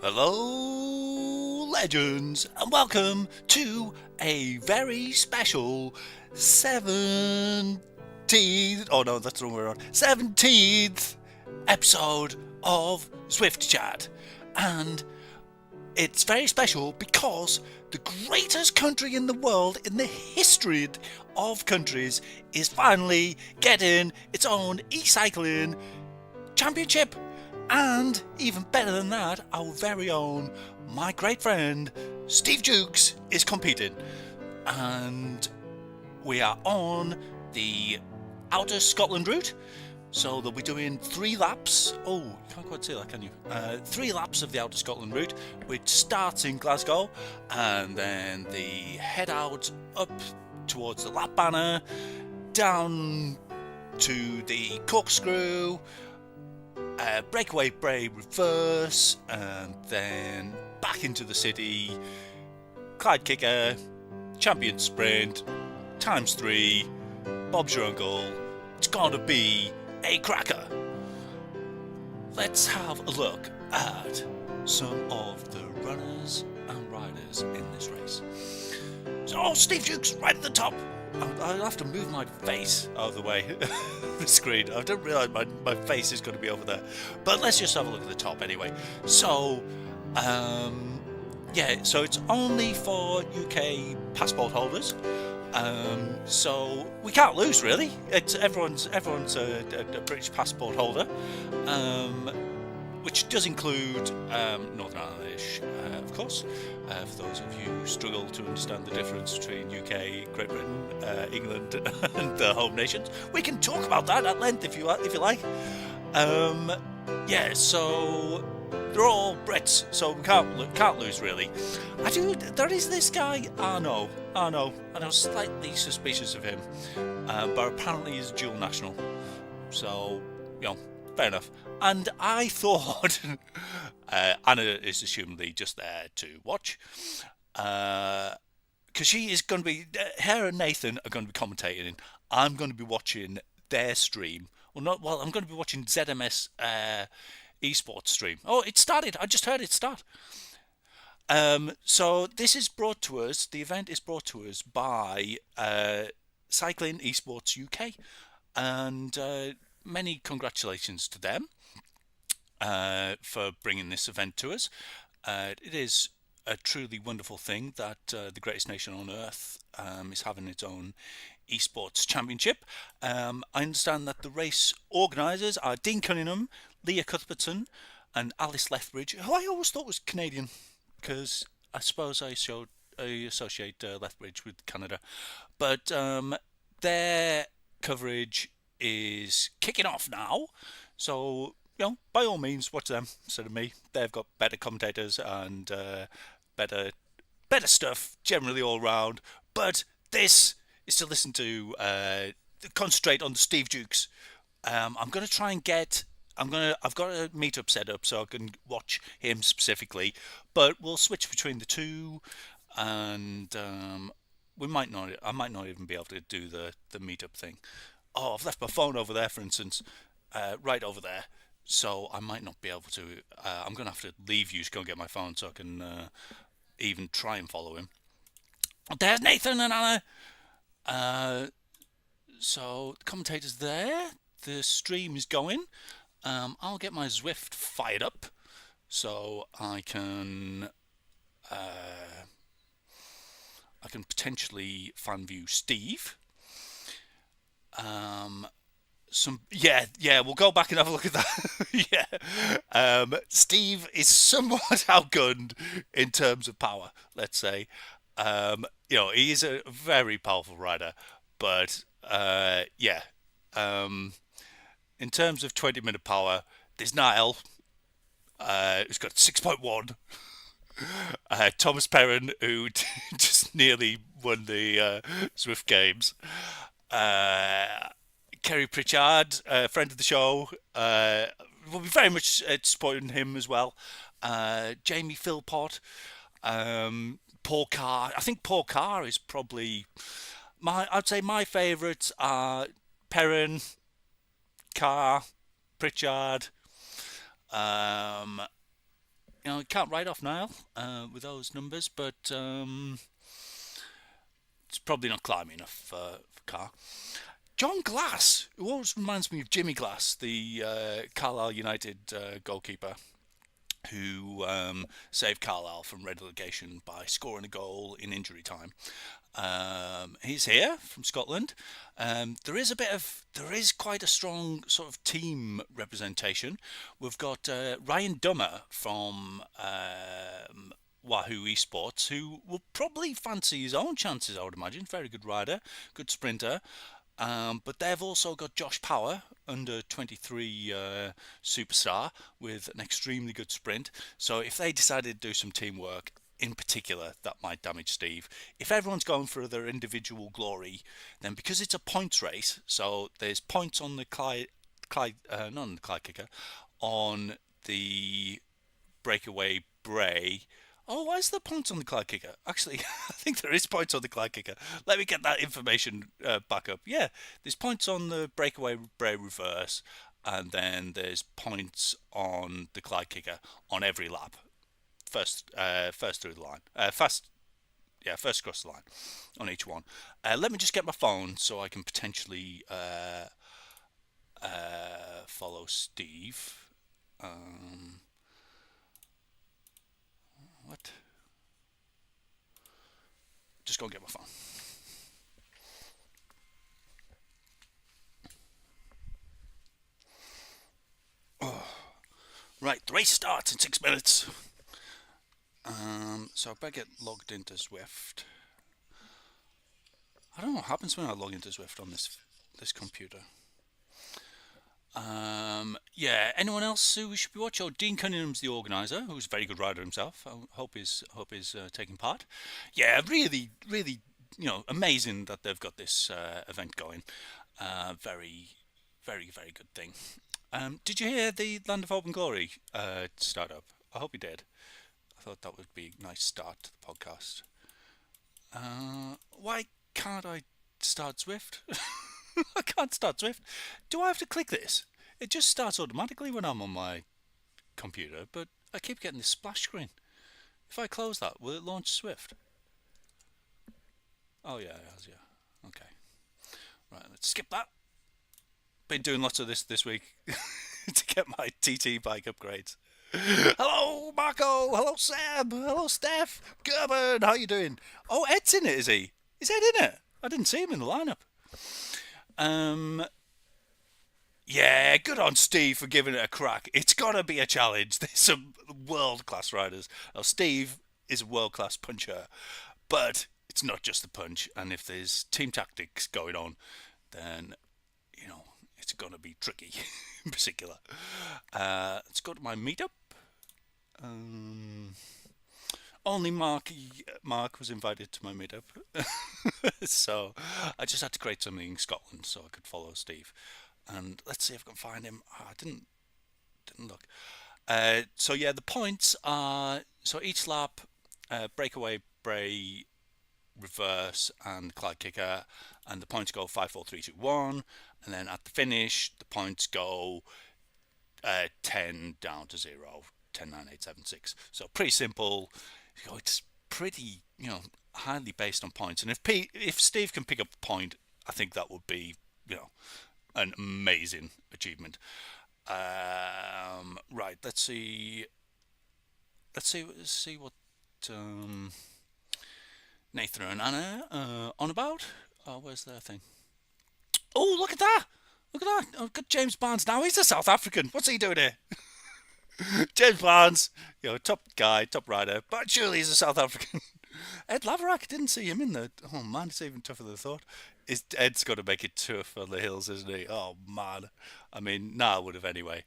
Hello, legends, and welcome to a very special 17th. Oh no, that's the wrong way around. 17th episode of Zwift Chat. And it's very special because the greatest country in the world, in the history of countries, is finally getting its own ecycling championship. And even better than that, our very own, my great friend, Steve Jukes, is competing. And we are on the Outer Scotland route. So they'll be doing 3 laps. Oh, you can't quite see that, can you? 3 laps of the Outer Scotland route, which starts in Glasgow, and then they head out up towards the Lap Banner, down to the Corkscrew, breakaway Bray reverse, and then back into the city, Clyde Kicker, champion sprint, times 3, Bob's your uncle. It's gonna be a cracker. Let's have a look at some of the runners and riders in this race. So, Steve Jukes right at the top. I'll have to move my face out of the way the screen. I don't realise my face is going to be over there. But let's just have a look at the top anyway. So, so it's only for UK passport holders. So we can't lose really. It's everyone's a British passport holder, which does include Northern Irish, of course. For those of you who struggle to understand the difference between UK, Great Britain, England, and the home nations, we can talk about that at length if you like. So they're all Brits, so we can't lose really. There is this guy Arno, and I was slightly suspicious of him, but apparently he's dual national. So fair enough. And I thought Anna is assumedly just there to watch, because she is going to be. Her and Nathan are going to be commentating. I'm going to be watching their stream. I'm going to be watching ZMS esports stream. Oh, it started. I just heard it start. So this is brought to us. The event is brought to us by Cycling Esports UK, and many congratulations to them for bringing this event to us. It is a truly wonderful thing that the greatest nation on earth is having its own esports championship. I understand that the race organisers are Dean Cunningham, Leah Cuthbertson, and Alice Lethbridge, who I always thought was Canadian, because I suppose I associate Lethbridge with Canada. But their coverage is kicking off now, so by all means watch them instead of me. They've got better commentators and better stuff generally all round. But this is to listen to concentrate on Steve Jukes. I'm going to try and I've got a meetup set up so I can watch him specifically, but we'll switch between the two, and I might not even be able to do the meetup thing. Oh, I've left my phone over there, for instance, right over there, so I might not be able to. I'm going to have to leave you to go and get my phone so I can even try and follow him. There's Nathan and Anna. So the commentator's there. The stream is going. I'll get my Zwift fired up so I can potentially fan view Steve. We'll go back and have a look at that. Steve is somewhat outgunned in terms of power, let's say. He is a very powerful rider, but in terms of 20-minute power, there's Niall, who's got 6.1. Thomas Perrin, who just nearly won the Zwift Games. Kerry Pritchard, friend of the show, will be very much supporting him as well. Jamie Philpott, Paul Carr. I think Paul Carr is probably I'd say my favourites are Perrin, Carr, Pritchard, you can't write off Niall with those numbers, but it's probably not climbing enough for Carr. John Glass, who always reminds me of Jimmy Glass, the Carlisle United goalkeeper, who saved Carlisle from relegation by scoring a goal in injury time. He's here from Scotland. There is quite a strong sort of team representation. We've got Ryan Dummer from Wahoo Esports, who will probably fancy his own chances, I would imagine. Very good rider, good sprinter. But they've also got Josh Power, under 23 superstar, with an extremely good sprint. So if they decided to do some teamwork, in particular, that might damage Steve. If everyone's going for their individual glory, then because it's a points race, so there's points on the not on the Clyde kicker, on the breakaway Bray. Oh, why is there points on the Clyde kicker? Actually, I think there is points on the Clyde kicker. Let me get that information back up. Yeah, there's points on the breakaway Bray reverse, and then there's points on the Clyde kicker on every lap. First through the line. First across the line on each one. Let me just get my phone so I can potentially follow Steve. What? Just go and get my phone. Oh. Right, the race starts in 6 minutes. So I better get logged into Zwift. I don't know what happens when I log into Zwift on this computer. Yeah, anyone else who we should be watching? Oh, Dean Cunningham's the organizer, who's a very good rider himself. I hope he's taking part. Yeah, really, really, amazing that they've got this event going. Very, very, very good thing. Did you hear the Land of Hope and Glory startup? I hope you did. I thought that would be a nice start to the podcast. Why can't I start Zwift? I can't start Zwift. Do I have to click this? It just starts automatically when I'm on my computer, but I keep getting this splash screen. If I close that, will it launch Zwift? Oh yeah, it has, yeah. Okay. Right, let's skip that. Been doing lots of this week to get my TT bike upgrades. Hello, Marco. Hello, Sam. Hello, Steph. Gerben, how you doing? Oh, Ed's in it, is he? Is Ed in it? I didn't see him in the lineup. Yeah, good on Steve for giving it a crack. It's gotta be a challenge. There's some world-class riders. Now, Steve is a world-class puncher, but it's not just the punch. And if there's team tactics going on, then it's gonna be tricky. In particular, let's go to my meetup. Only Mark was invited to my meetup, so I just had to create something in Scotland so I could follow Steve. And let's see if I can find him. Oh, I didn't look. So yeah, the points are each lap, breakaway, Bray, reverse, and Clyde kicker, and the points go 5, 4, 3, 2, 1, and then at the finish the points go 10 down to 0, 10, 9, 8, 7, 6. So pretty simple. It's pretty highly based on points, and if Steve can pick up a point, I think that would be an amazing achievement. Right, let's see what Nathan and Anna on about. Oh, where's their thing? Oh, look at that! Look at that! Oh, got James Barnes now. He's a South African. What's he doing here? James Barnes, top guy, top rider, but surely he's a South African. Ed Laverack, didn't see him in there. Oh man, it's even tougher than I thought. Ed's got to make it tough on the hills, isn't he? Oh man, I mean, I would have anyway,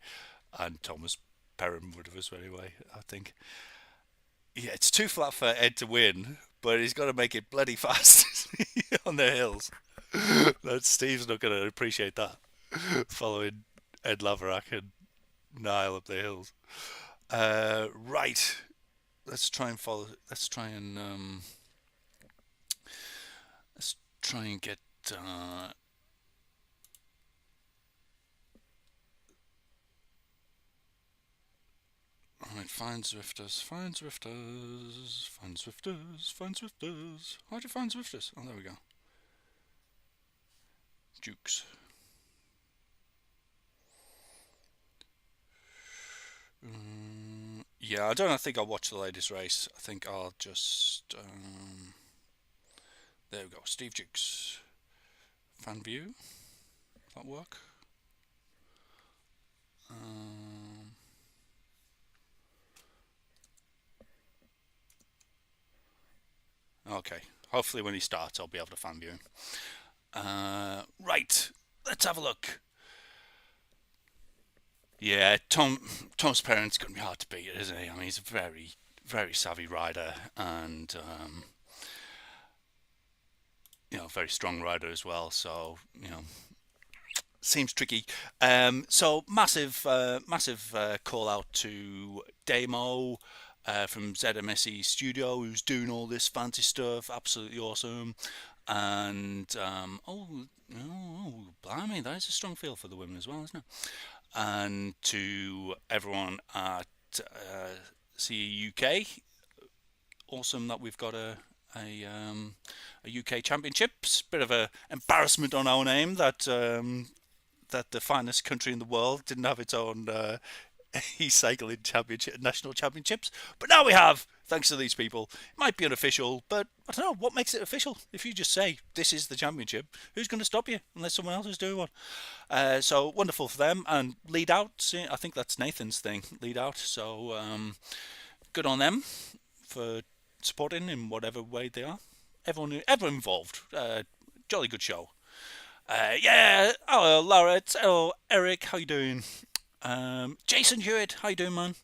and Thomas Perrin would have as well anyway. I think. Yeah, it's too flat for Ed to win, but he's got to make it bloody fast on the hills. Steve's not going to appreciate that. Following Ed Laverack and Niall up the hills. Right. Let's try and follow. Let's try and get. Right, Find Zwifters, find Zwifters, find Zwifters, find Zwifters. How'd you find Zwifters? Oh, there we go. Jukes. Yeah, I don't think I'll watch the latest race. I think I'll just... there we go, Steve Jukes. Fan view. Does that work? Okay, hopefully when he starts I'll be able to fan view him. Right, let's have a look. Yeah, Tom's parents going to be hard to beat, isn't he? I mean, he's a very, very savvy rider and, very strong rider as well. So, seems tricky. So massive call out to Damo from ZMSE Studio, who's doing all this fancy stuff. Absolutely awesome. And blimey, that is a strong field for the women as well, isn't it? And to everyone at CE UK, awesome that we've got a UK Championships. Bit of a embarrassment on our name that that the finest country in the world didn't have its own ecycling championship, national championships, but now we have, thanks to these people. It might be unofficial, but I don't know what makes it official. If you just say this is the championship, who's going to stop you unless someone else is doing one? So wonderful for them. And lead out, I think that's Nathan's thing, lead out. So good on them for supporting in whatever way they are. Everyone involved. Jolly good show. Yeah. Hello, Laura. Hello, Eric. How you doing? Jason Hewitt. How you doing, man?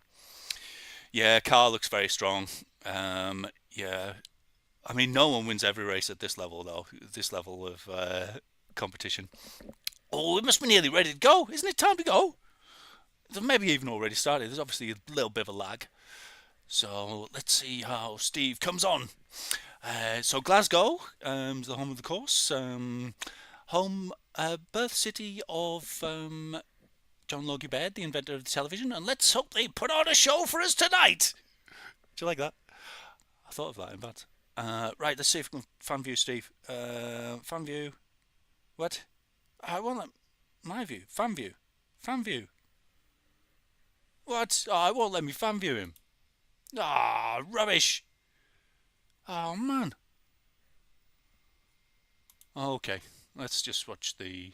Yeah, car looks very strong. Yeah. I mean, no one wins every race at this level, though. This level of competition. Oh, it must be nearly ready to go. Isn't it time to go? Maybe even already started. There's obviously a little bit of a lag. So let's see how Steve comes on. So Glasgow is the home of the course. Home birth city of John Logie Baird, the inventor of the television. And let's hope they put on a show for us tonight. Do you like that? I thought of that in fact. Right, let's see if we can fan view Steve. Fan view. What? I want that. My view. Fan view. Fan view. What? Oh, I won't let me fan view him. Ah, rubbish. Oh, man. Okay, let's just watch the...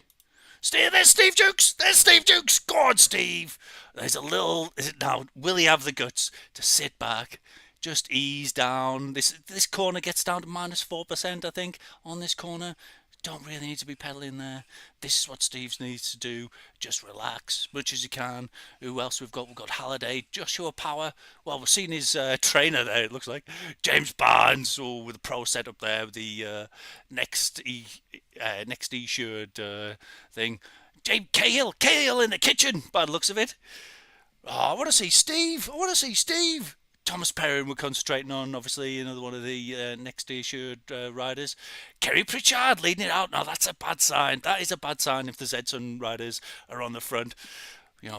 Steve, there's Steve Jukes! There's Steve Jukes! Go on, Steve! There's a little... Now, will he have the guts to sit back, just ease down? This corner gets down to -4%, I think, on this corner. Don't really need to be pedalling there. This is what Steve needs to do. Just relax as much as you can. Who else we've got? We've got Halliday, Joshua Power. Well, we've seen his trainer there, it looks like. James Barnes, with the pro setup there, with the next E-shirt thing. James Cahill in the kitchen, by the looks of it. Oh, I want to see Steve. I want to see Steve. Thomas Perrin we're concentrating on, obviously, another one of the next issued riders. Kerry Pritchard leading it out. Now, that's a bad sign. That is a bad sign if the Zedson riders are on the front,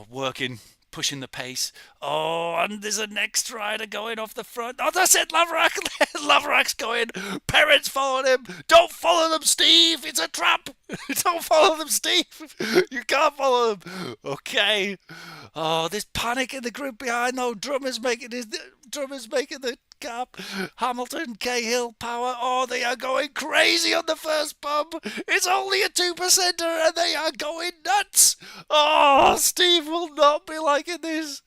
working, pushing the pace. Oh, and there's a next rider going off the front. Oh, that's it, Laverack. Laverack's going. Perrin's following him. Don't follow them, Steve. It's a trap. Don't follow them, Steve. You can't follow them. Okay. Oh, there's panic in the group behind, though. Drummer's making the gap. Hamilton, Cahill, Power. Oh, they are going crazy on the first bump. It's only a 2%er and they are going nuts. Oh, Steve will not be liking this.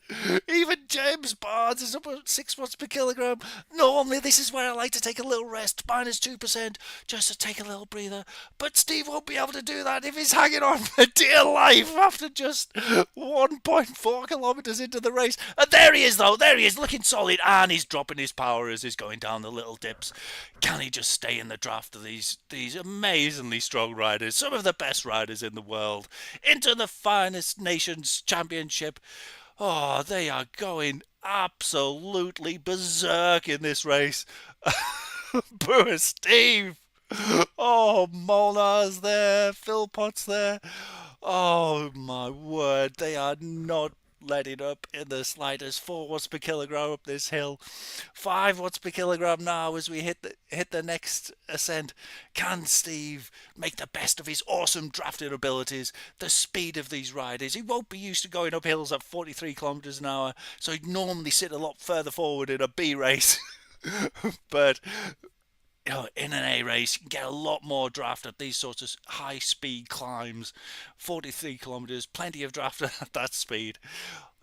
Even James Barnes is up at 6 watts per kilogram. Normally, this is where I like to take a little rest, -2%, just to take a little breather. But Steve won't be able to do that if he's hanging on for dear life after just 1.4 kilometres into the race. And there he is, though. There he is, looking solid, and he's dropping his power as he's going down the little dips. Can he just stay in the draft of these amazingly strong riders, some of the best riders in the world, into the finest nations championship? Oh, they are going absolutely berserk in this race. Poor Steve. Oh, Molnar's there, Philpott's there. Oh, my word, they are not letting up in the sliders. 4 watts per kilogram up this hill, 5 watts per kilogram now as we hit the next ascent. Can Steve make the best of his awesome drafting abilities? The speed of these riders. He won't be used to going up hills at 43 kilometers an hour, so he'd normally sit a lot further forward in a B race. But in an A race, you can get a lot more draft at these sorts of high speed climbs. 43 kilometers, plenty of draft at that speed.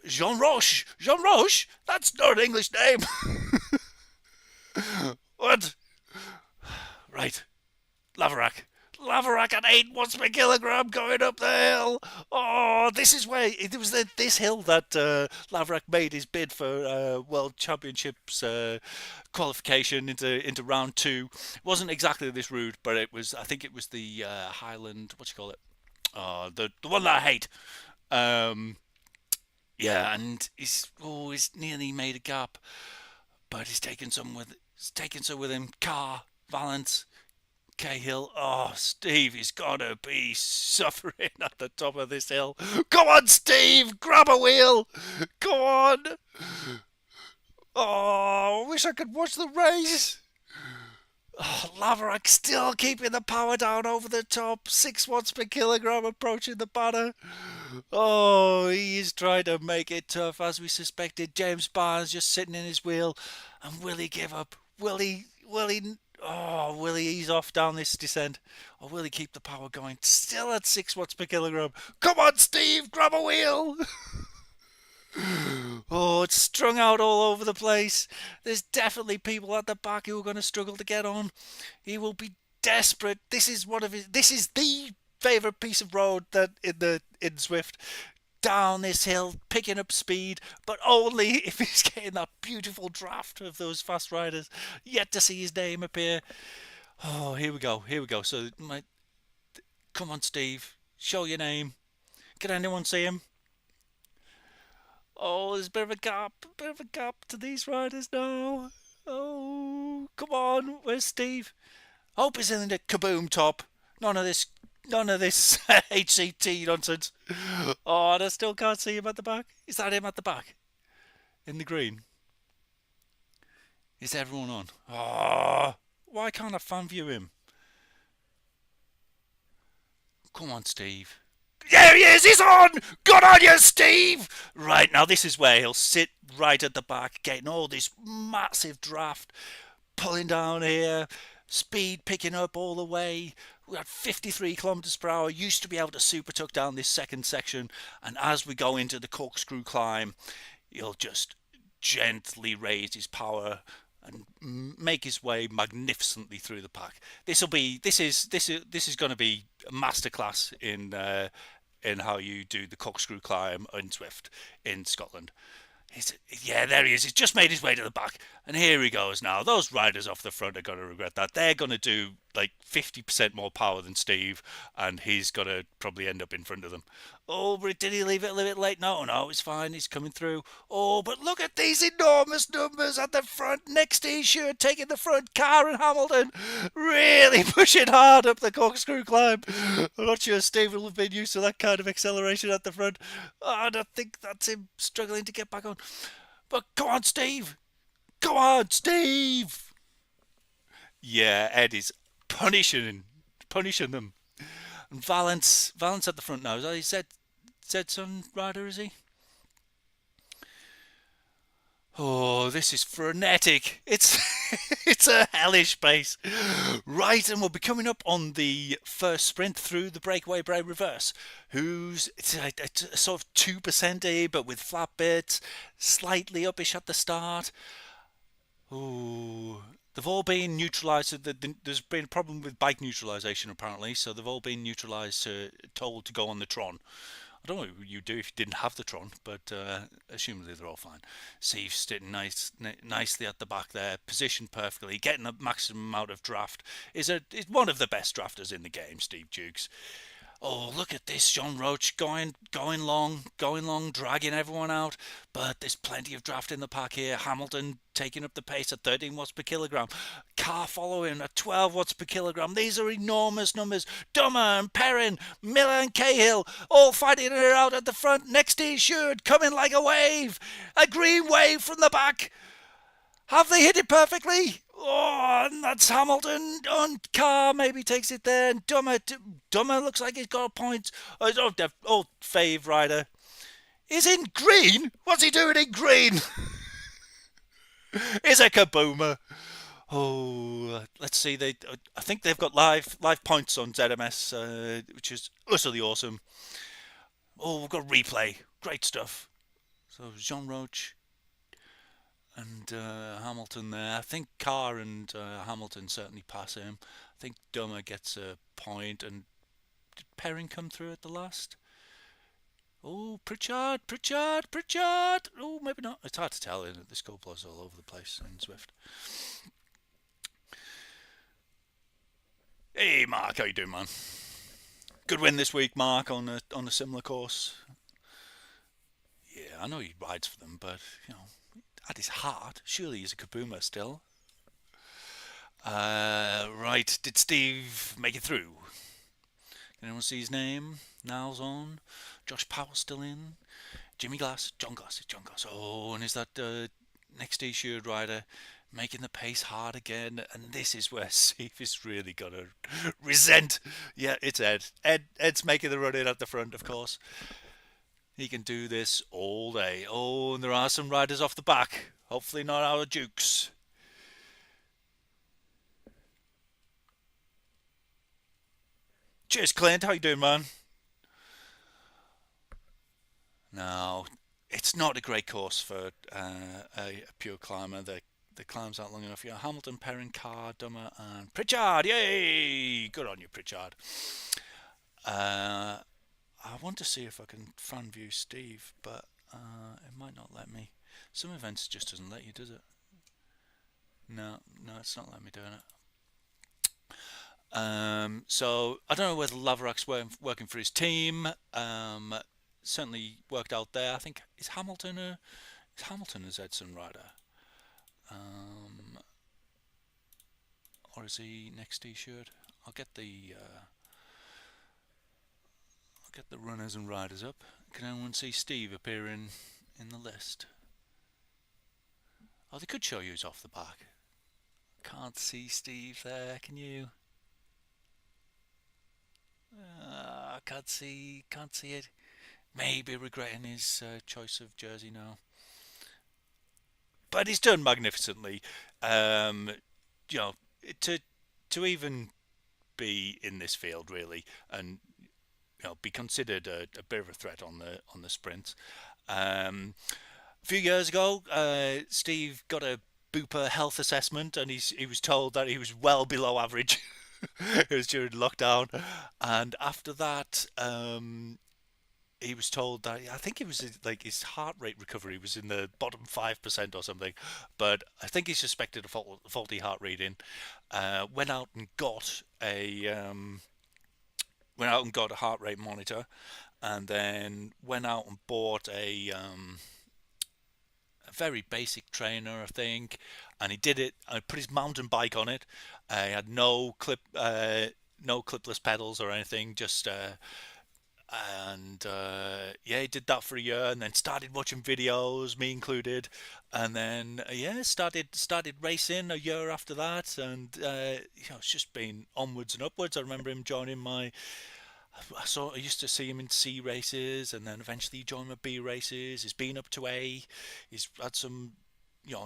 Jean Roche! Jean Roche? That's not an English name! What? Right. Laverack. Laverack at 8 watts per kilogram going up the hill. Oh, this is where it was this hill that Laverack made his bid for World Championships qualification into round 2. It wasn't exactly this route, but it was. I think it was the Highland. What do you call it? The one that I hate. Yeah, and he's nearly made a gap, but he's taken some with him. Carr, Valence, Cahill. Oh, Steve is gonna be suffering at the top of this hill. Come on, Steve, grab a wheel. Go on. Oh, I wish I could watch the race. Oh, Laverack still keeping the power down over the top. 6 watts per kilogram approaching the banner. Oh, he is trying to make it tough as we suspected. James Barnes just sitting in his wheel. And will he give up? Will he ease off down this descent? Or will he keep the power going? Still at 6 watts per kilogram. Come on, Steve, grab a wheel. Oh, it's strung out all over the place. There's definitely people at the back who are going to struggle to get on. He will be desperate. This is the favourite piece of road that in Zwift. Down this hill, picking up speed, but only if he's getting that beautiful draft of those fast riders. Yet to see his name appear. Oh, here we go. So, come on, Steve, show your name. Can anyone see him? Oh, there's a bit of a gap to these riders now. Oh, come on, where's Steve? Hope he's in the kaboom top. None of this HCT nonsense. Oh, and I still can't see him at the back. Is that him at the back? In the green? Is everyone on? Oh, why can't I fan view him? Come on, Steve. There he is, he's on! Good on you, Steve! Right, now this is where he'll sit right at the back, getting all this massive draft, pulling down here, speed picking up all the way. We had 53 kilometers per hour, used to be able to super tuck down this second section, and as we go into the corkscrew climb, he'll just gently raise his power and make his way magnificently through the pack. This is going to be a masterclass in how you do the corkscrew climb in Zwift in Scotland. There he is. He's just made his way to the back, and here he goes now. Those riders off the front are going to regret that. They're going to do like 50% more power than Steve, and he's going to probably end up in front of them. Oh, but did he leave it a little bit late? No, it's fine. He's coming through. Oh, but look at these enormous numbers at the front. Next to his shirt, taking the front. Carr and Hamilton really pushing hard up the corkscrew climb. I'm not sure Steve will have been used to that kind of acceleration at the front. And I think that's him struggling to get back on. But come on, Steve. Come on, Steve. Yeah, Ed is punishing them. And Valence at the front now. Is that he Zedson rider, is he? Oh, this is frenetic. It's it's a hellish pace. Right, and we'll be coming up on the first sprint through the breakaway brain reverse. It's a sort of 2% but with flat bits, slightly uppish at the start. Ooh, they've all been neutralised. So there's been a problem with bike neutralisation apparently, so they've all been neutralised, told to go on the Tron. I don't know what you do if you didn't have the Tron, but assumably they're all fine. Steve's sitting nicely at the back there, positioned perfectly, getting the maximum amount of draft. Is one of the best drafters in the game, Steve Jukes. Oh, look at this, John Roach going long, dragging everyone out. But there's plenty of draft in the pack here. Hamilton taking up the pace at 13 watts per kilogram. Carr following at 12 watts per kilogram. These are enormous numbers. Dummer and Perrin, Miller and Cahill all fighting it out at the front. Next to Should coming like a wave. A green wave from the back. Have they hit it perfectly? Oh, and that's Hamilton. On Carr maybe takes it there. And Dummer looks like he's got a point. Oh, Fave Rider. Is in green? What's he doing in green? Is a kaboomer. Oh, let's see. I think they've got live points on ZMS, which is utterly awesome. Oh, we've got replay. Great stuff. So Jean Roach and Hamilton there. I think Carr and Hamilton certainly pass him. I think Dummer gets a point. And did Perrin come through at the last? Oh, Pritchard. Oh, maybe not. It's hard to tell. The scoreplot's all over the place in Zwift. Hey, Mark, how you doing, man? Good win this week, Mark, on a similar course. Yeah, I know he rides for them, but at his heart, surely he's a kaboomer still. Right, did Steve make it through? Can anyone see his name? Niall's on. Josh Powell's still in. Jimmy Glass. John Glass. Oh, and is that next T-shirt rider making the pace hard again? And this is where Steve is really going to resent. Yeah, it's Ed. Ed's making the run in at the front, of course. He can do this all day. Oh, and there are some riders off the back. Hopefully not our Jukes. Cheers, Clint. How you doing, man? No, it's not a great course for a pure climber. The climbs aren't long enough. Hamilton, Perrin, Carr, Dummer, and Pritchard. Yay! Good on you, Pritchard. I want to see if I can fan view Steve, but it might not let me. Some events just doesn't let you, does it? No, it's not letting me doing it. So I don't know whether Laverack's working for his team. Certainly worked out there. I think is Hamilton a Edson rider, or is he next T-shirt? I'll get the runners and riders up. Can anyone see Steve appearing in the list? Oh, they could show you who's off the back. Can't see Steve there. Can you? Can't see it. Maybe regretting his choice of jersey now. But he's done magnificently. You know, to even be in this field really, and be considered a bit of a threat on the sprint. A few years ago, Steve got a Bupa health assessment, and he was told that he was well below average. It was during lockdown, and after that, he was told that I think it was like his heart rate recovery was in the bottom 5% or something, but I think he suspected a faulty heart reading. Went out and got a heart rate monitor, and then went out and bought a very basic trainer, I think, and he did it. I put his mountain bike on it. He had no clipless pedals or anything, just and yeah, he did that for a year, and then started watching videos, me included, and then yeah, started racing a year after that, and it's just been onwards and upwards. I remember him joining I used to see him in C races, and then eventually he joined my B races. He's been up to A. He's had some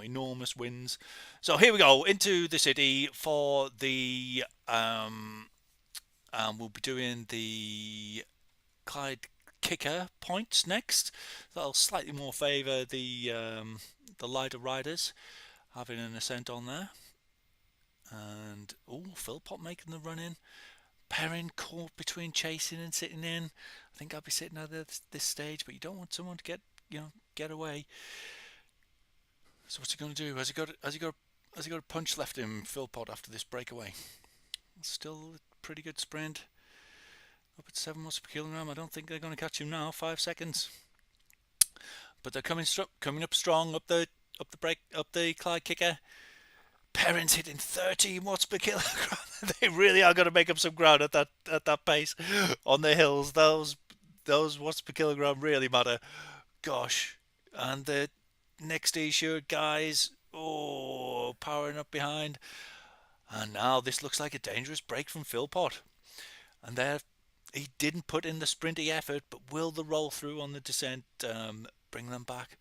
enormous wins. So here we go into the city for the we'll be doing the Clyde Kicker points next. That'll slightly more favour the lighter riders having an ascent on there. And Philpott making the run in. Perrin caught between chasing and sitting in. I think I'll be sitting at this stage, but you don't want someone to get away. So what's he going to do? Has he got a punch left in Philpott after this breakaway? Still a pretty good sprint. Up at 7 watts per kilogram. I don't think they're going to catch him now. 5 seconds. But they're coming up strong up the Clyde kicker. Perrin's hitting 13 watts per kilogram. They really are going to make up some ground at that pace on the hills. Those watts per kilogram really matter. Gosh, and the next t-shirt guys, powering up behind. And now this looks like a dangerous break from Philpott. And there, he didn't put in the sprinty effort, but will the roll through on the descent bring them back?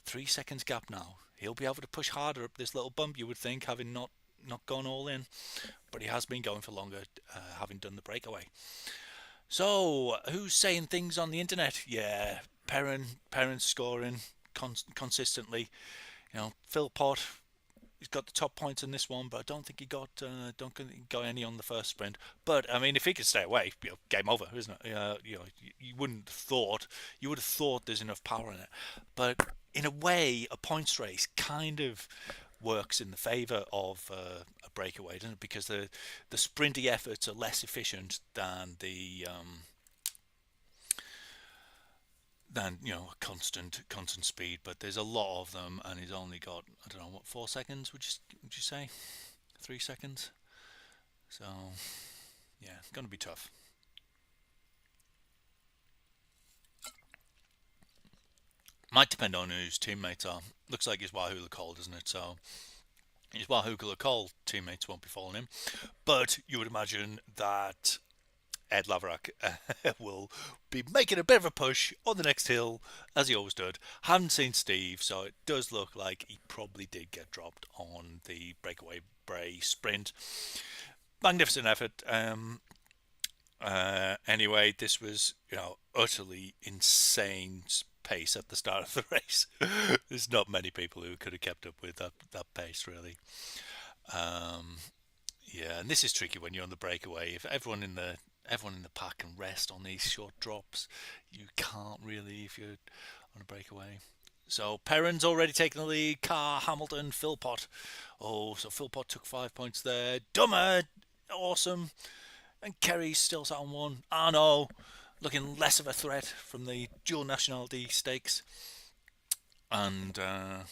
3 seconds gap now. He'll be able to push harder up this little bump, you would think, having not gone all in. But he has been going for longer, having done the breakaway. So, who's saying things on the internet? Yeah, Perrin scoring consistently. You know, Philpott, he's got the top points in this one, but I don't think he got any on the first sprint. But I mean, if he could stay away, game over, isn't it? You would have thought there's enough power in it. But in a way, a points race kind of works in the favour of a breakaway, doesn't it? Because the sprinty efforts are less efficient than the constant speed, but there's a lot of them, and he's only got, I don't know, what, 4 seconds, would you say? 3 seconds? So yeah, gonna be tough. Might depend on who his teammates are. Looks like his Wahoo cold, doesn't it? So his Wahoo cold teammates won't be following him, but you would imagine that Ed Laverack will be making a bit of a push on the next hill, as he always did. Haven't seen Steve, so it does look like he probably did get dropped on the breakaway Bray sprint. Magnificent effort. Anyway, this was utterly insane pace at the start of the race. There's not many people who could have kept up with that pace, really. Yeah, and this is tricky when you're on the breakaway. If everyone in the pack can rest on these short drops, you can't really if you're on a breakaway. So Perrin's already taken the lead. Carr, Hamilton, Philpott. So Philpott took 5 points there. Dummer, awesome. And Kerry still sat on 1. Arno looking less of a threat from the dual nationality stakes. And the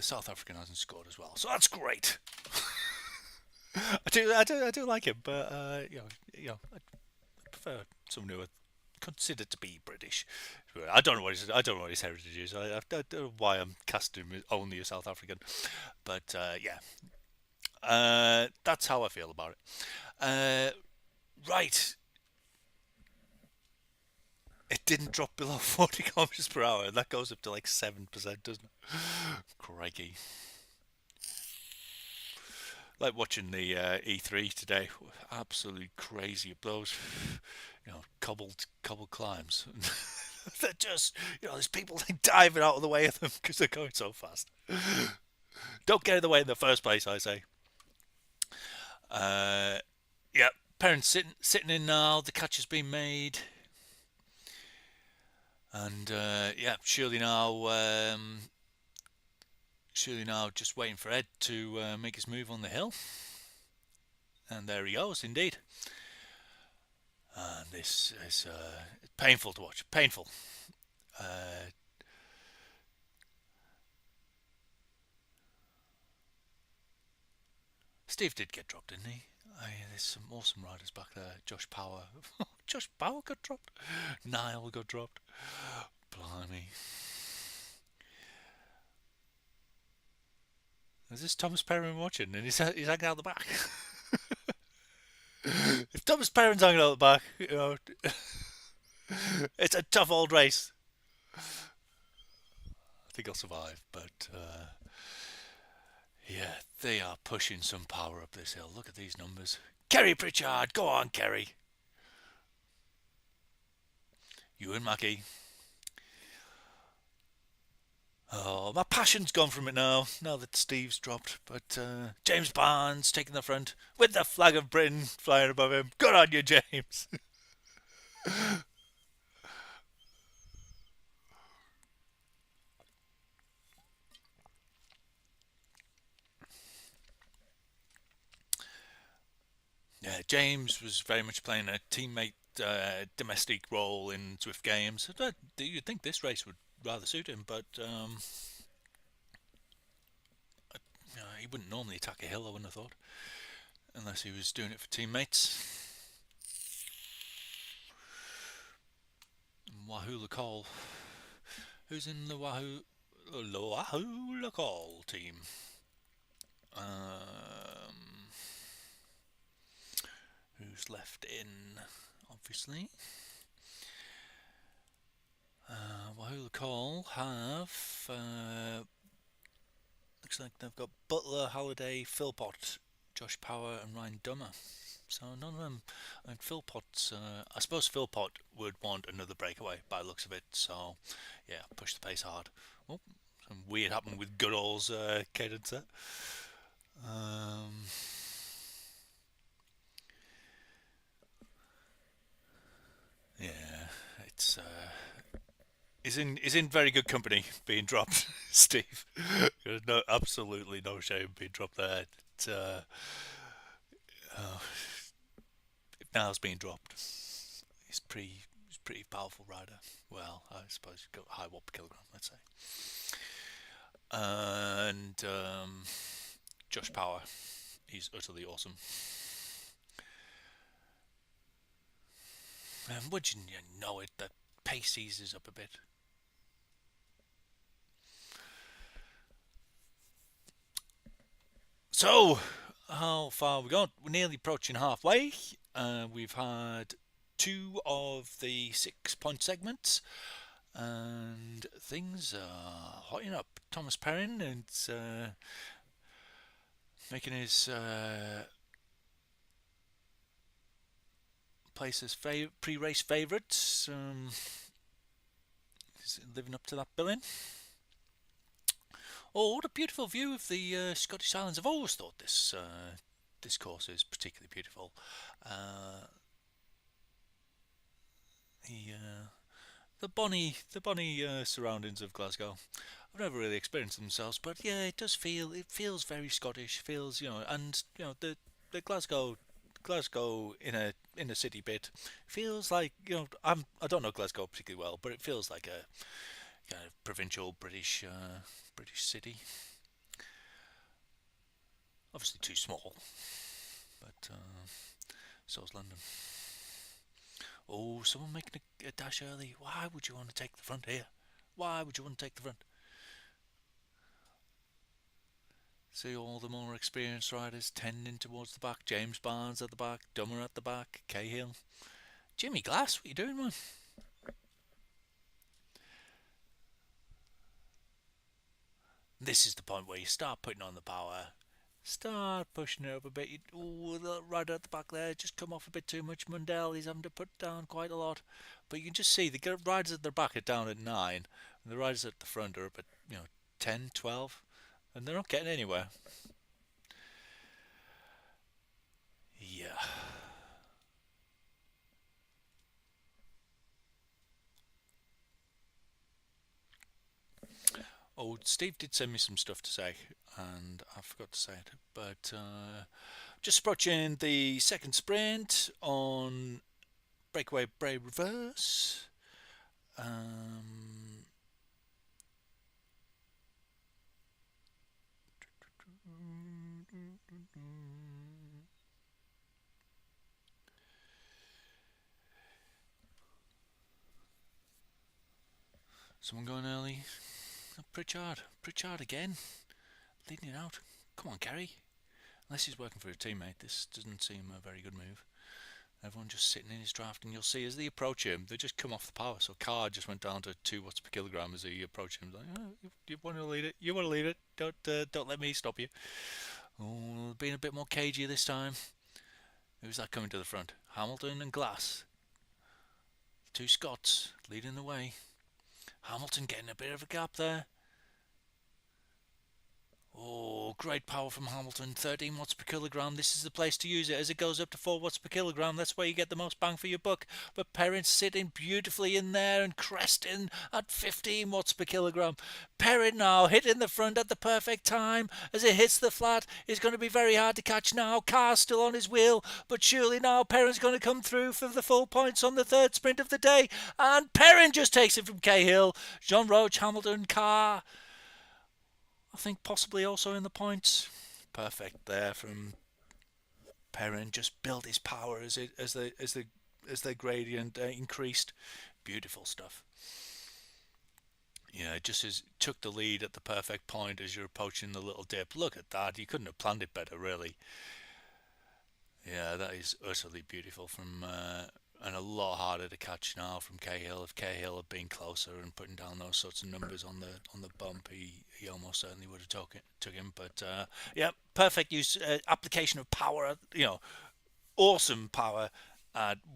South African hasn't scored as well, so that's great. I do like him, but I prefer someone who are considered to be British. I don't know what his heritage is. I don't know why I'm casting him only a South African, but that's how I feel about it. Right. It didn't drop below 40 kilometers per hour, and that goes up to like 7%, doesn't it? Crikey. Like watching the E3 today, absolutely crazy up those, cobbled climbs. They're just, there's people diving out of the way of them because they're going so fast. Don't get in the way in the first place, I say. Yeah, Perrin's sitting in now. The catch has been made. And surely now just waiting for Ed to make his move on the hill. And there he goes, indeed. And this is painful to watch. Painful. Steve did get dropped, didn't he? There's some awesome riders back there. Josh Power. Josh Power got dropped. Niall got dropped. Blimey. Is this Thomas Perrin watching? And he's hanging out the back. If Thomas Perrin's hanging out the back, it's a tough old race. I think I'll survive, but yeah, they are pushing some power up this hill. Look at these numbers. Kerry Pritchard, go on, Kerry. Ewan Mackey. Oh, my passion's gone from it now that Steve's dropped. But James Barnes taking the front with the flag of Britain flying above him. Good on you, James. Yeah, James was very much playing a teammate domestic role in Zwift games. You'd think this race would rather suit him, but he wouldn't normally attack a hill, I wouldn't have thought, unless he was doing it for teammates. Wahoo Call. Who's in the Wahoo Call team? Who's left in, obviously. Wahoo Call have looks like they've got Butler, Halliday, Philpott, Josh Power, and Ryan Dummer. So none of them. I mean, Philpott's. I suppose Philpott would want another breakaway by the looks of it. So yeah, push the pace hard. Oh, some weird happened with Goodall's cadence there. Yeah, it's. Is in very good company being dropped, Steve. There's absolutely no shame being dropped there. Uh, if Niall's being dropped, he's pretty powerful rider. Well, I suppose he's got high watt per kilogram, let's say. And Josh Power, he's utterly awesome. And would you know it, that pace eases up a bit. So, how far we got? We're nearly approaching halfway. We've had 2 of the 6 point segments, and things are hotting up. Thomas Perrin is making his place as pre-race favourites. He's living up to that billing. Oh, what a beautiful view of the Scottish Islands! I've always thought this course is particularly beautiful. The bonny surroundings of Glasgow. I've never really experienced themselves, but yeah, it feels very Scottish. Feels and the Glasgow in a city bit feels like I don't know Glasgow particularly well, but it feels like a kind of provincial British city. Obviously too small, but so's London. Oh, someone making a dash early. Why would you want to take the front here? Why would you want to take the front? See all the more experienced riders tending towards the back. James Barnes at the back, Dummer at the back, Cahill. Jimmy Glass, what are you doing, man? This is the point where you start putting on the power. Start pushing it up a bit. Oh, the rider at the back there just come off a bit too much. Mundell, he's having to put down quite a lot. But you can just see the riders at their back are down at 9, and the riders at the front are up at 10, 12, and they're not getting anywhere. Yeah. Oh, Steve did send me some stuff to say, and I forgot to say it. But just approaching the second sprint on breakaway Bray reverse. Someone going early. Pritchard again, leading it out. Come on, Gary. Unless he's working for a teammate, this doesn't seem a very good move. Everyone just sitting in his draft, and you'll see as they approach him, they just come off the power. So Carr just went down to 2 watts per kilogram as he approached him. Like, you want to lead it? You want to lead it? Don't let me stop you. Oh, being a bit more cagey this time. Who's that coming to the front? Hamilton and Glass. 2 Scots leading the way. Hamilton getting a bit of a gap there. Oh, great power from Hamilton, 13 watts per kilogram. This is the place to use it as it goes up to 4 watts per kilogram. That's where you get the most bang for your buck. But Perrin's sitting beautifully in there and cresting at 15 watts per kilogram. Perrin now hitting the front at the perfect time as it hits the flat. It's going to be very hard to catch now. Carr's still on his wheel, but surely now Perrin's going to come through for the full points on the third sprint of the day. And Perrin just takes it from Cahill. Jean Roche, Hamilton, Carr, I think possibly also in the points. Perfect there from Perrin. Just built his power as the gradient increased. Beautiful stuff. Yeah, just as took the lead at the perfect point as you're approaching the little dip. Look at that. You couldn't have planned it better, really. Yeah, that is utterly beautiful from and a lot harder to catch now from Cahill. If Cahill had been closer and putting down those sorts of numbers on the bump, he almost certainly would have took him. But yeah, perfect use application of power. Awesome power.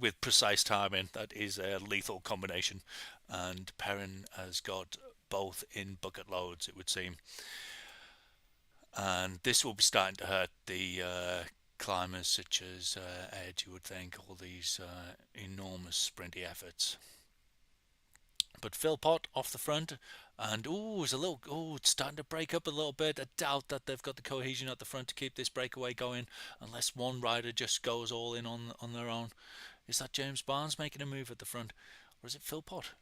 With precise timing, that is a lethal combination, and Perrin has got both in bucket loads, it would seem, and this will be starting to hurt the climbers such as Ed, you would think, all these enormous sprinty efforts. But Philpott off the front, and it's starting to break up a little bit. I doubt that they've got the cohesion at the front to keep this breakaway going, unless one rider just goes all in on their own. Is that James Barnes making a move at the front, or is it Philpott?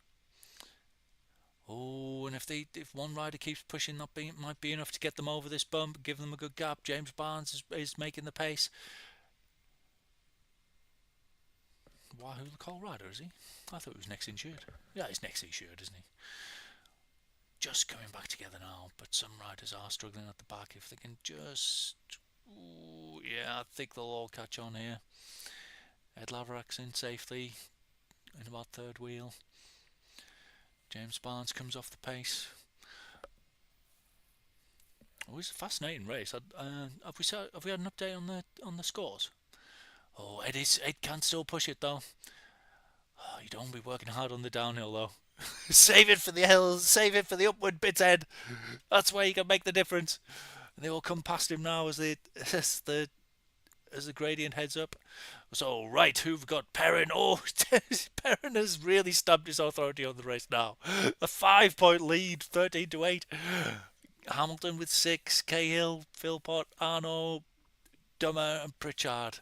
Oh, and if one rider keeps pushing, that might be enough to get them over this bump, give them a good gap. James Barnes is making the pace. Wahoo the Colorado, is he? I thought he was next insured. Yeah, he's next insured, isn't he? Just coming back together now, but some riders are struggling at the back. If they can just... Ooh, yeah, I think they'll all catch on here. Ed Laverack's in safely in about third wheel. James Barnes comes off the pace. Oh, it's a fascinating race. Have we had an update on the scores? Oh, Ed can still push it though. Oh, you don't be working hard on the downhill though. Save it for the hills. Save it for the upward bits, Ed. That's where you can make the difference. And they all come past him now as the gradient heads up. So, right, who've got Perrin? Oh, Perrin has really stamped his authority on the race now. A 5-point lead, 13-8. Hamilton with 6, Cahill, Philpott, Arno, Dummer, and Pritchard.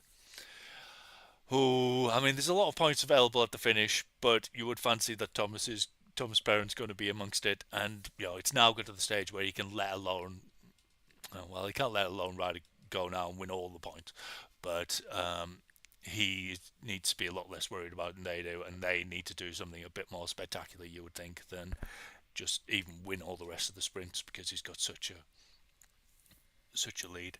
Oh, I mean, there's a lot of points available at the finish, but you would fancy that Thomas Perrin's going to be amongst it, and it's now got to the stage where he can let alone. Well, he can't let alone ride go now and win all the points, but he needs to be a lot less worried about than they do, and they need to do something a bit more spectacular, you would think, than just even win all the rest of the sprints because he's got such a lead.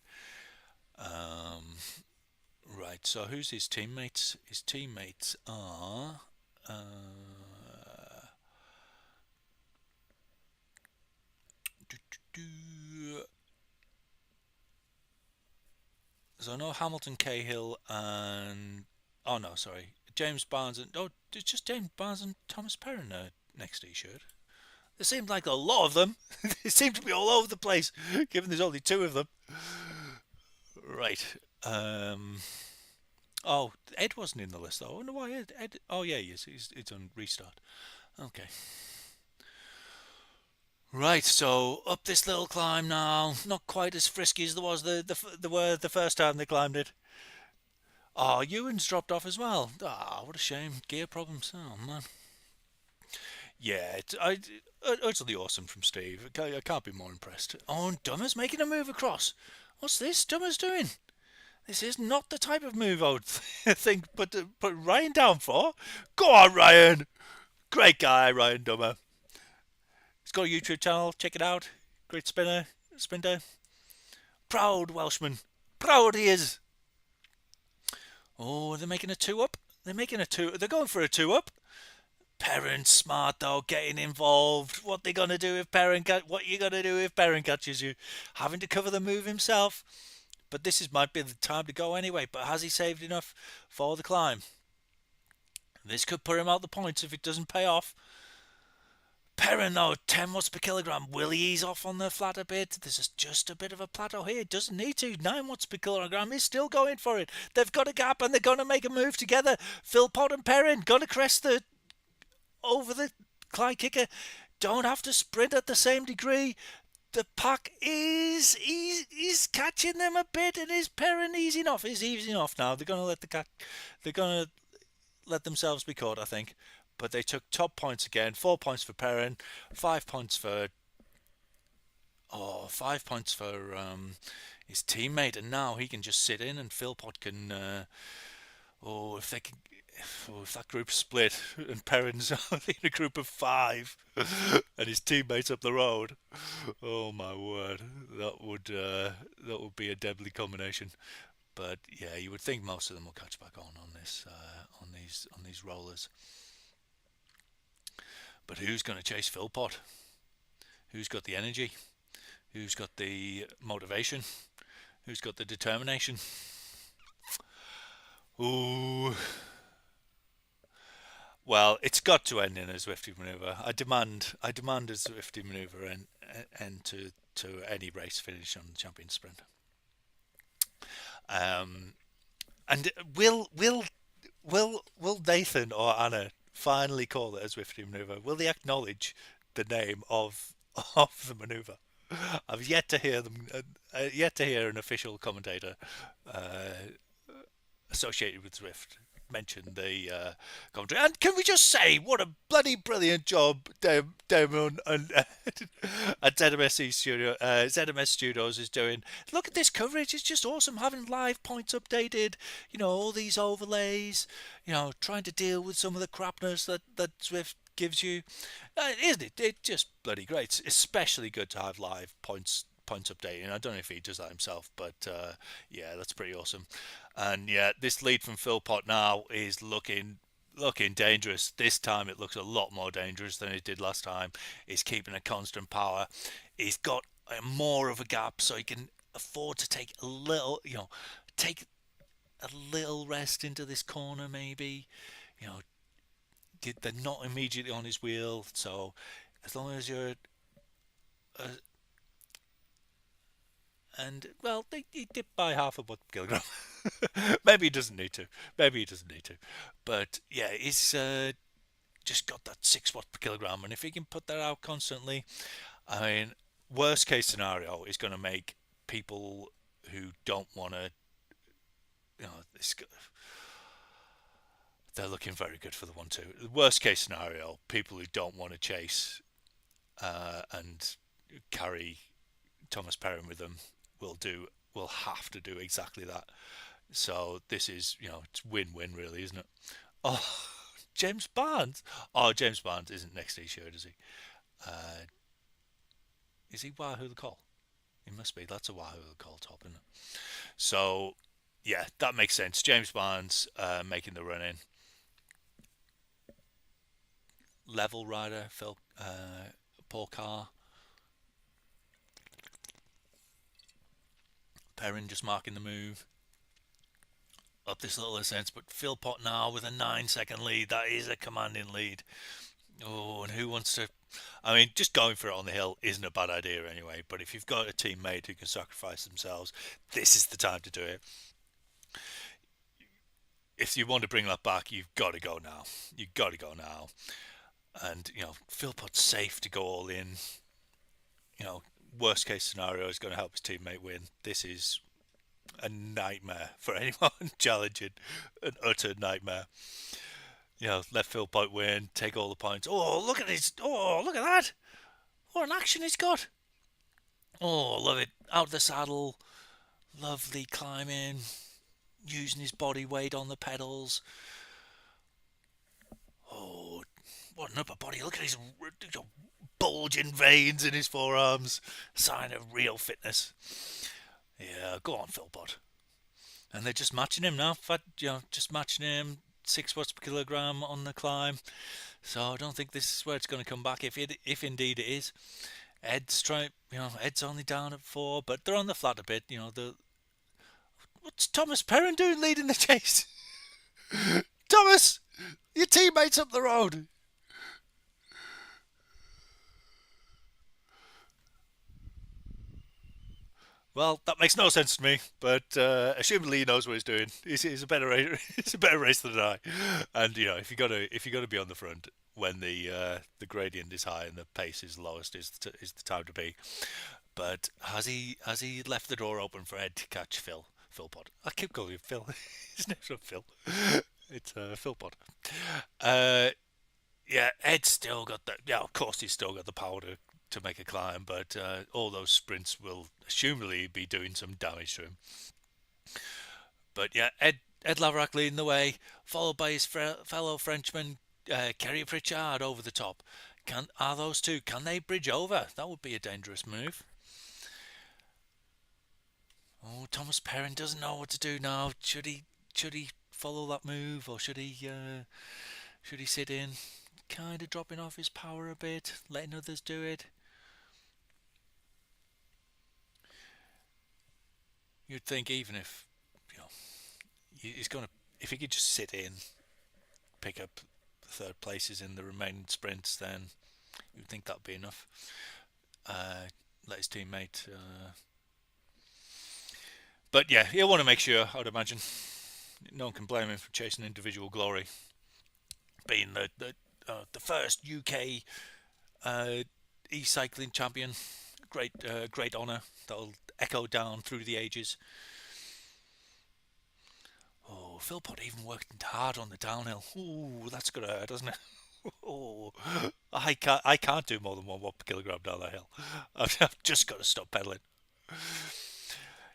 Right, so who's his teammates? His teammates are so I know Hamilton, Cahill, and no, sorry, James Barnes and it's just James Barnes and Thomas Perrin next to each other. There seemed like a lot of them. They seem to be all over the place, given there's only 2 of them. Right. Oh, Ed wasn't in the list though. I wonder why Ed. Oh yeah, he is. He's on restart. Okay. Right, so up this little climb now. Not quite as frisky as there was the first time they climbed it. Oh, Ewan's dropped off as well. Ah, what a shame. Gear problems. Oh man. Yeah, it's utterly awesome from Steve. I can't be more impressed. Oh, and Dummer's making a move across. What's this Dummer's doing? This is not the type of move I would think put Ryan down for. Go on, Ryan. Great guy, Ryan Dummer. He's got a YouTube channel. Check it out. Great sprinter. Proud Welshman. Proud he is. Oh, they're making a 2-up. They're going for a 2-up. Perrin's smart though, getting involved. What you gonna do if Perrin catches you? Having to cover the move himself. But might be the time to go anyway. But has he saved enough for the climb? This could put him out the points if it doesn't pay off. Perrin though, 10 watts per kilogram. Will he ease off on the flat a bit? There's just a bit of a plateau here. Doesn't need to. 9 watts per kilogram. He's still going for it. They've got a gap and they're going to make a move together. Philpott and Perrin going to crest the over the Clyde kicker. Don't have to sprint at the same degree. The pack is he's catching them a bit, and is Perrin easing off? Is easing off now. They're going to let the cat. They're going to let themselves be caught, I think. But they took top points again. 4 points for Perrin, 5 points for 5 points for his teammate, and now he can just sit in, and Philpott can. If they can. If that group's split and Perrin's only in a group of 5 and his teammates up the road, oh my word, that would be a deadly combination. But yeah, you would think most of them will catch back on this on these rollers. But who's going to chase Philpott? Who's got the energy? Who's got the motivation? Who's got the determination? Ooh. Well, it's got to end in a Zwifty manoeuvre. I demand a Zwifty manoeuvre end to any race finish on the champion sprint. And will Nathan or Anna finally call it a Zwifty manoeuvre? Will they acknowledge the name of the manoeuvre? I've yet to hear them. Yet to hear an official commentator associated with Zwift mention the commentary. And can we just say what a bloody brilliant job Damon and at ZMS Studios is doing. Look at this coverage. It's just awesome, having live points updated, all these overlays, trying to deal with some of the crapness that Zwift gives you. Isn't it? It's just bloody great. It's especially good to have live points updating. I don't know if he does that himself, but yeah, that's pretty awesome. And yeah, this lead from Philpott now is looking dangerous. This time it looks a lot more dangerous than it did last time. He's keeping a constant power. He's got more of a gap, so he can afford to take a little, take a little rest into this corner maybe. They're not immediately on his wheel, so as long as you're and well, he dipped by half a kilogram. Maybe he doesn't need to. But yeah, he's just got that 6 watts per kilogram, and if he can put that out constantly, I mean, worst case scenario is going to make people who don't want to, this, they're looking very good for the 1-2. The worst case scenario, people who don't want to chase and carry Thomas Perrin with them will have to do exactly that. So this is, it's win-win really, isn't it? Oh, James Barnes. Oh, James Barnes isn't next to his shirt, is he? Is he Wahoo the Call? He must be. That's a Wahoo the Call top, isn't it? So, yeah, that makes sense. James Barnes making the run in. Level rider, Paul Carr. Perrin just marking the move up this little ascent, but Philpott now with a 9-second lead. That is a commanding lead. Oh, and who wants to? I mean, just going for it on the hill isn't a bad idea anyway. But if you've got a teammate who can sacrifice themselves, this is the time to do it. If you want to bring that back, you've got to go now. You've got to go now. And Philpott's safe to go all in. Worst case scenario is going to help his teammate win. This is a nightmare for anyone challenging, an utter nightmare. Let Philpott win, take all the points. Oh, look at this! Oh, look at that! What an action he's got! Oh, love it! Out of the saddle, lovely climbing, using his body weight on the pedals. Oh, what an upper body! Look at his bulging veins in his forearms, sign of real fitness. Yeah, go on, Philpott. And they're just matching him now. Just matching him. 6 watts per kilogram on the climb. So I don't think this is where it's going to come back. If indeed it is, Ed's Ed's only down at 4, but they're on the flat a bit. What's Thomas Perrin doing leading the chase? Thomas, your teammates up the road. Well, that makes no sense to me, but assumedly he knows what he's doing. He's a better he's a better racer than I. And if you got to be on the front when the gradient is high and the pace is lowest, is the time to be. But has he left the door open for Ed to catch Philpot? I keep calling him Phil. His name's not Phil. It's Philpot. Uh, yeah, Ed's still got that. Yeah, of course he's still got the power to make a climb, but all those sprints will assumedly be doing some damage to him. But yeah, Ed Laverack leading the way, followed by his fellow Frenchman Kerry Pritchard over the top. Are those two? Can they bridge over? That would be a dangerous move. Oh, Thomas Perrin doesn't know what to do now. Should he follow that move, or should he sit in? Kind of dropping off his power a bit, letting others do it. You'd think even if you know he's gonna, if he could just sit in, pick up third places in the remaining sprints, then you'd think that'd be enough. Let his teammate. But yeah, he'll want to make sure. I'd imagine no one can blame him for chasing individual glory. Being the first UK ecycling champion, great honour that'll echo down through the ages. Oh, Philpott even worked hard on the downhill. Ooh, that's gonna hurt, doesn't it? Oh, I can't do more than 1 kilogram down that hill. I've just got to stop pedaling.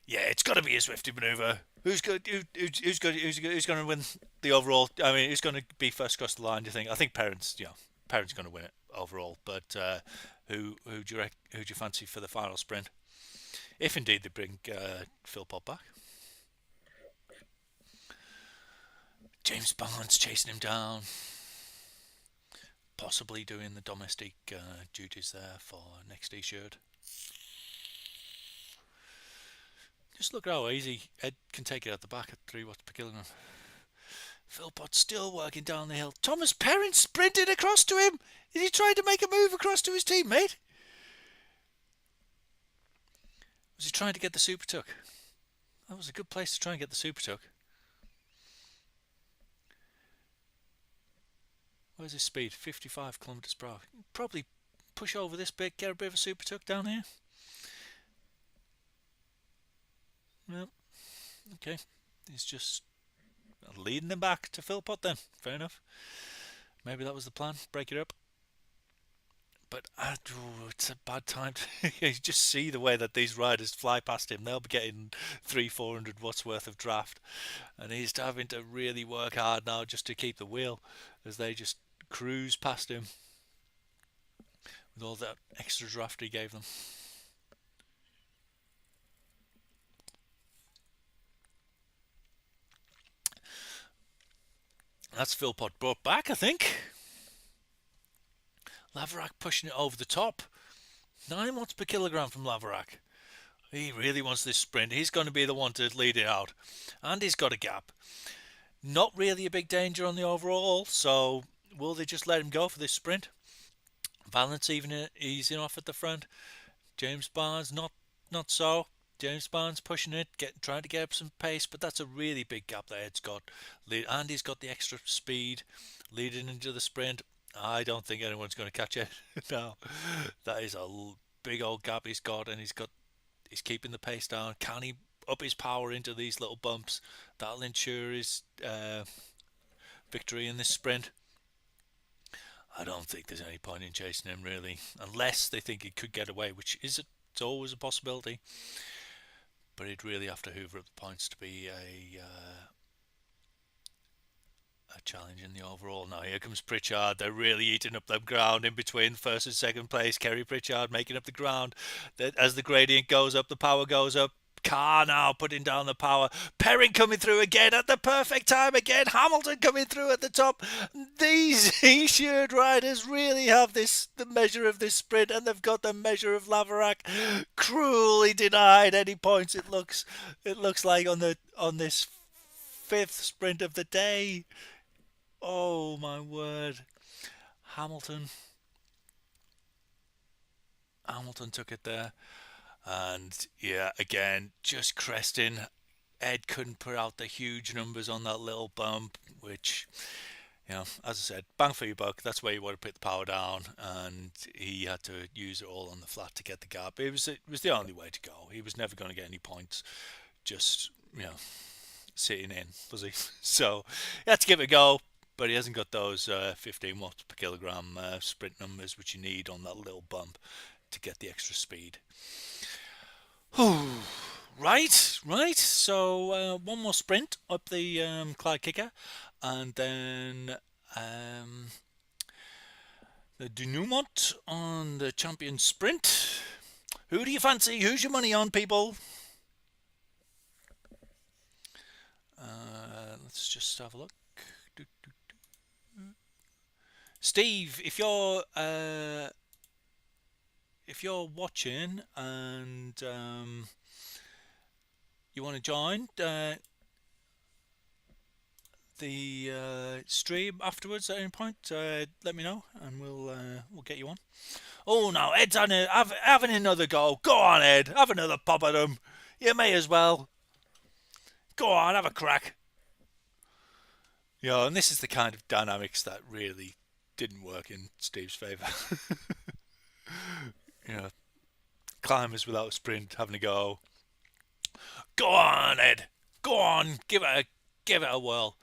Yeah, it's got to be a Swifty manoeuvre. Who's going to win the overall? I mean, who's going to be first across the line? Do you think? I think Parents going to win it overall. But who do you fancy for the final sprint? If indeed they bring Philpott back. James Barnes chasing him down, possibly doing the domestic duties there for next t-shirt. Just look how easy Ed can take it at the back at 3 watts per kilogram. Philpott still working down the hill. Thomas Perrin sprinted across to him. Is he trying to make a move across to his teammate? Was he trying to get the super tuck? That was a good place to try and get the super tuck. Where's his speed? 55 kilometers per hour. Probably push over this bit, get a bit of a super tuck down here. Well, okay. He's just leading them back to Philpott then. Fair enough. Maybe that was the plan. Break it up. But it's a bad time. You just see the way that these riders fly past him. They'll be getting 300-400 watts worth of draft, and he's having to really work hard now just to keep the wheel as they just cruise past him with all that extra draft he gave them. That's Philpott brought back, I think. Laverack pushing it over the top. 9 watts per kilogram from Laverack. He really wants this sprint. He's going to be the one to lead it out. And he's got a gap. Not really a big danger on the overall, so will they just let him go for this sprint? Valence even easing off at the front. James Barnes not so. James Barnes pushing it, trying to get up some pace, but that's a really big gap that Ed's got. And he's got the extra speed leading into the sprint. I don't think anyone's going to catch it. No, that is a big old gap he's got, and he's keeping the pace down. Can he up his power into these little bumps? That'll ensure his victory in this sprint. I don't think there's any point in chasing him really, unless they think he could get away, which it's always a possibility. But he'd really have to hoover up the points to be a challenge in the overall. Now here comes Pritchard. They're really eating up the ground in between first and second place. Kerry Pritchard making up the ground. As the gradient goes up, the power goes up. Carr now putting down the power. Perrin coming through again at the perfect time again. Hamilton coming through at the top. These E-shirt riders really have the measure of this sprint, and they've got the measure of Laverack. Cruelly denied any points. It looks like on this 5th sprint of the day. Oh my word. Hamilton took it there. And yeah, again, just cresting. Ed couldn't put out the huge numbers on that little bump, which, as I said, bang for your buck. That's where you want to put the power down, and he had to use it all on the flat to get the gap. It was the only way to go. He was never going to get any points, just sitting in, was he? So he had to give it a go, but he hasn't got those 15 watts per kilogram sprint numbers which you need on that little bump to get the extra speed. Right, right. So one more sprint up the Clyde Kicker, and then um, the denouement on the champion sprint. Who do you fancy? Who's your money on, people? Let's just have a look. Steve, if you're watching and you want to join the stream afterwards at any point, let me know and we'll get you on. Oh no, Ed's having another go. Go on, Ed, have another pop at him. You may as well. Go on, have a crack. And this is the kind of dynamics that really didn't work in Steve's favour. you know, Climbers without a sprint, having a go. Go on, Ed. Go on, give it a whirl.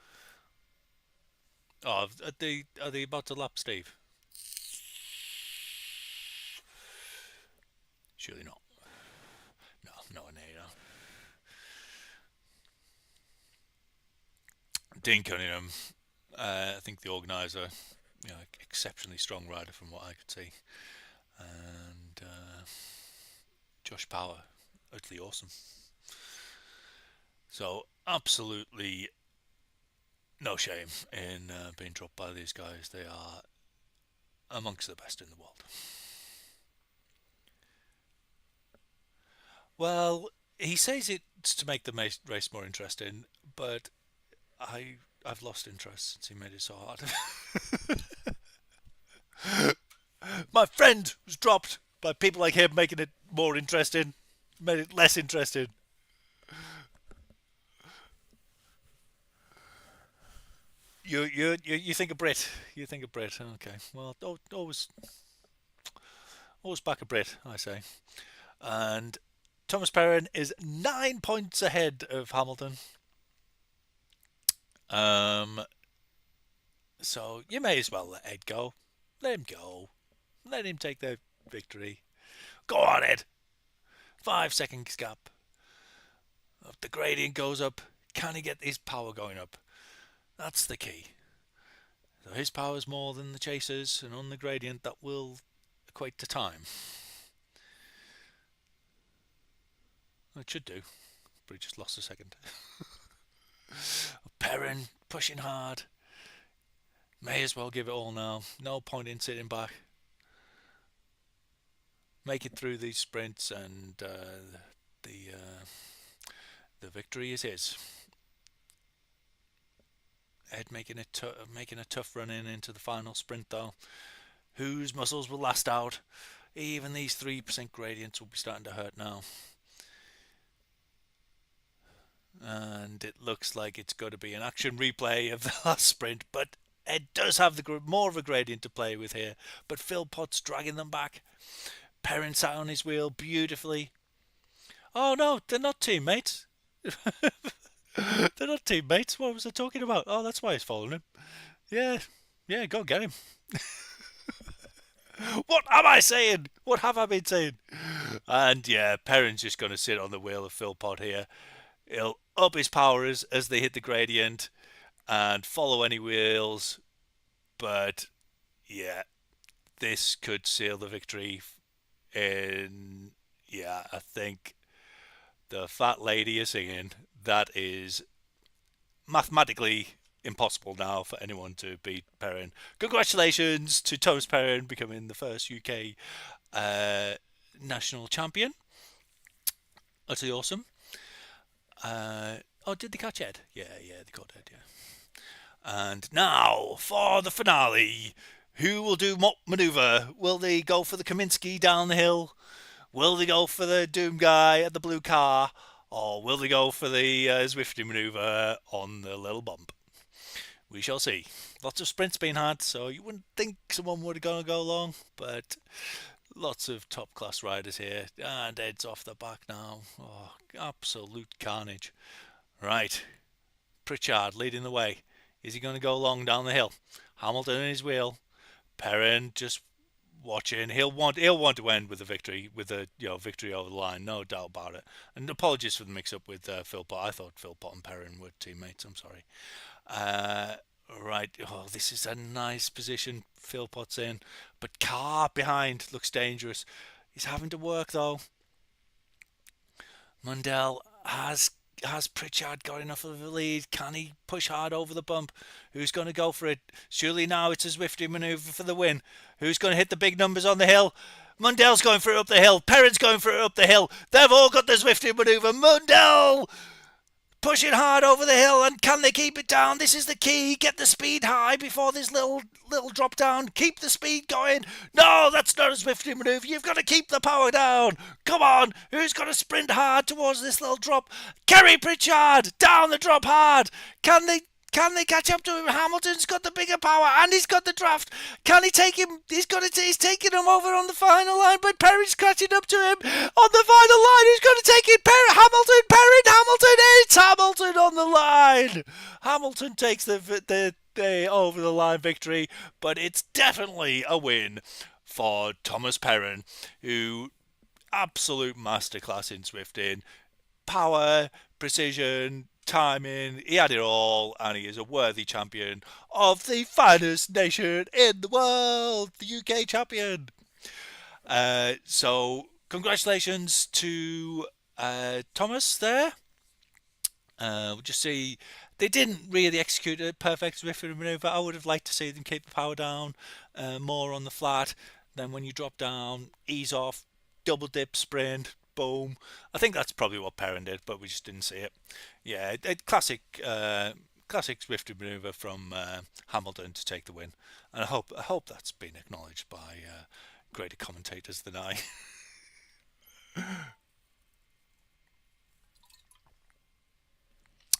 Oh, are they about to lap Steve? Surely not. No, no, no. Dean Cunningham, I think the organizer, exceptionally strong rider from what I could see, and Josh Power, utterly awesome. So absolutely no shame in being dropped by these guys. They are amongst the best in the world. Well, he says it's to make the race more interesting, but I've lost interest since he made it so hard. My friend was dropped by people like him, making it more interesting, made it less interesting. You think a Brit? You think a Brit? Okay. Well, always back a Brit, I say. And Thomas Perrin is 9 points ahead of Hamilton. So you may as well let Ed go. Let him go. Let him take the victory. Go on, Ed. 5 seconds gap. The gradient goes up. Can he get his power going up? That's the key. So his power is more than the chasers, and on the gradient that will equate to time. It should do, but he just lost a second. Perrin pushing hard. May as well give it all now. No point in sitting back. Make it through these sprints, and the victory is his. Ed making a tough run into the final sprint though. Whose muscles will last out? Even these 3% gradients will be starting to hurt now. And it looks like it's got to be an action replay of the last sprint, but Ed does have more of a gradient to play with here. But Philpott's dragging them back. Perrin sat on his wheel beautifully. Oh no, they're not teammates. They're not teammates. What was I talking about? Oh, that's why he's following him. Yeah, go get him. What am I saying? What have I been saying? And yeah, Perrin's just going to sit on the wheel of Philpott here. He'll up his powers as they hit the gradient and follow any wheels. But yeah, this could seal the victory. I think the fat lady is singing. That is mathematically impossible now for anyone to beat Perrin. Congratulations to Thomas Perrin becoming the first UK national champion. Utterly awesome. Did they catch Ed? Yeah, they caught Ed, yeah. And now for the finale. Who will do what manoeuvre? Will they go for the Kaminsky down the hill? Will they go for the Doom guy at the blue car, or will they go for the Zwifty manoeuvre on the little bump? We shall see. Lots of sprints being had, so you wouldn't think someone would have gonna go long, but lots of top class riders here, and Ed's off the back now. Oh, absolute carnage. Right, Pritchard leading the way. Is he going to go long down the hill? Hamilton in his wheel. Perrin just watching. He'll want to end with a victory, with a victory over the line, no doubt about it. And apologies for the mix-up with Philpott. I thought Philpott and Perrin were teammates. I'm sorry. Uh, right. Oh, this is a nice position Philpott's in, but Carr behind looks dangerous. He's having to work though. Mundell has Pritchard got enough of a lead? Can he push hard over the bump? Who's going to go for it? Surely now it's a Zwifty manoeuvre for the win. Who's going to hit the big numbers on the hill? Mundell's going for it up the hill. Perrin's going for it up the hill. They've all got the Zwifty manoeuvre. Mundell pushing hard over the hill, and can they keep it down? This is the key. Get the speed high before this little drop down. Keep the speed going. No, that's not a Swifty manoeuvre. You've got to keep the power down. Come on, who's going to sprint hard towards this little drop? Kerry Pritchard down the drop hard. Can they catch up to him? Hamilton's got the bigger power and he's got the draft. Can he take him? He's taking him over on the final line, but Perry's catching up to him on the final line. Who's going to take it? Hamilton. It's Hamilton on the line. Hamilton takes the over the line victory, but it's definitely a win for Thomas Perrin, who absolute masterclass in Zwifting. Power, precision, timing, he had it all, and he is a worthy champion of the finest nation in the world, the UK champion. So, congratulations to Thomas there. We'll just see. They didn't really execute a perfect Zwift maneuver. I would have liked to see them keep the power down more on the flat. Then when you drop down, ease off, double dip, sprint, boom. I think that's probably what Perrin did, but we just didn't see it. Yeah, classic Zwift maneuver from Hamilton to take the win, and I hope that's been acknowledged by greater commentators than I.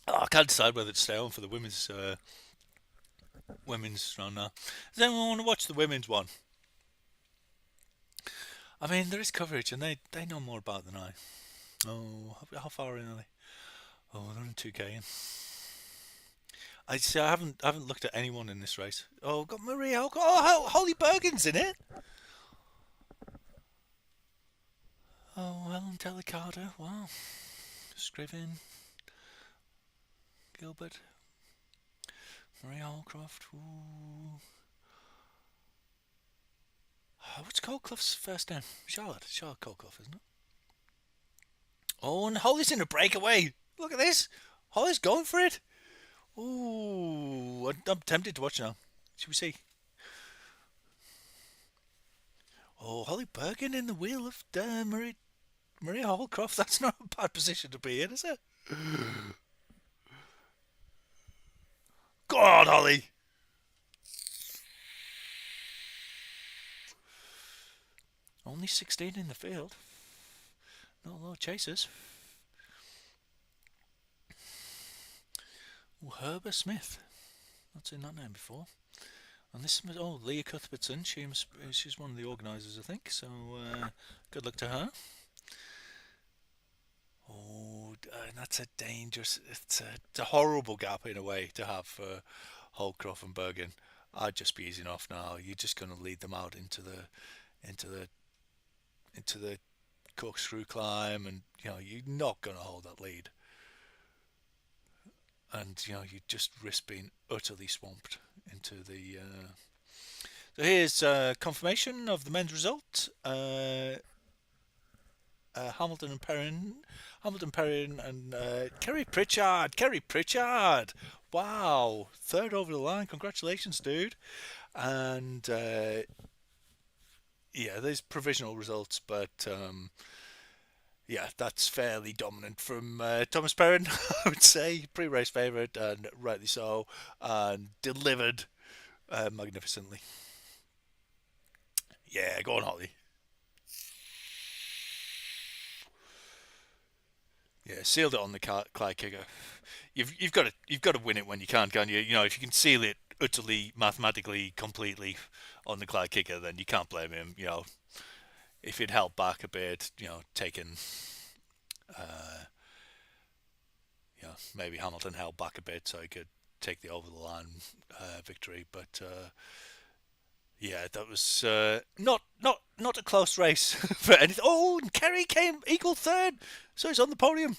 I can't decide whether to stay on for the women's run now. Does anyone want to watch the women's one? I mean, there is coverage, and they know more about it than I. Oh, how far in are they? Oh, they're in 2K in. I see. I haven't looked at anyone in this race. Oh, we've got Maria. Oh, Holly Bergen's in it. Oh, Helen Delicado. Wow. Scriven, Gilbert, Maria Holcroft. Ooh. Oh, what's Colclough's first name? Charlotte Colclough, isn't it? Oh, and Holly's in a breakaway. Look at this. Holly's going for it. Ooh, I'm tempted to watch now. Should we see? Oh, Holly Bergen in the wheel of Maria Holcroft. That's not a bad position to be in, is it? Go on, Holly. Only 16 in the field. Not a lot of chasers. Oh, Herbert Smith. Not seen that name before. And this is Leah Cuthbertson. She's one of the organisers, I think. So good luck to her. Oh, and that's a dangerous. It's a horrible gap in a way to have for Holcroft and Bergen. I'd just be easing off now. You're just going to lead them out into the into the corkscrew climb, and you're not going to hold that lead, and you just risk being utterly swamped into the. So here's confirmation of the men's result. Hamilton Perrin, and Kerry Pritchard. Wow, third over the line. Congratulations, dude. And yeah, there's provisional results, but yeah, that's fairly dominant from Thomas Perrin, I would say. Pre-race favourite, and rightly so, and delivered magnificently. Yeah, go on, Holly. Yeah, sealed it on the Clyde kicker. You've got to win it when you can't you? You know, if you can seal it utterly, mathematically, completely on the Clyde kicker, then you can't blame him. You know, if he'd held back a bit, you know, taken, uh, maybe Hamilton held back a bit so he could take the over the line victory. But yeah, that was not a close race for anything. Oh, and Kerry came equal third, so he's on the podium.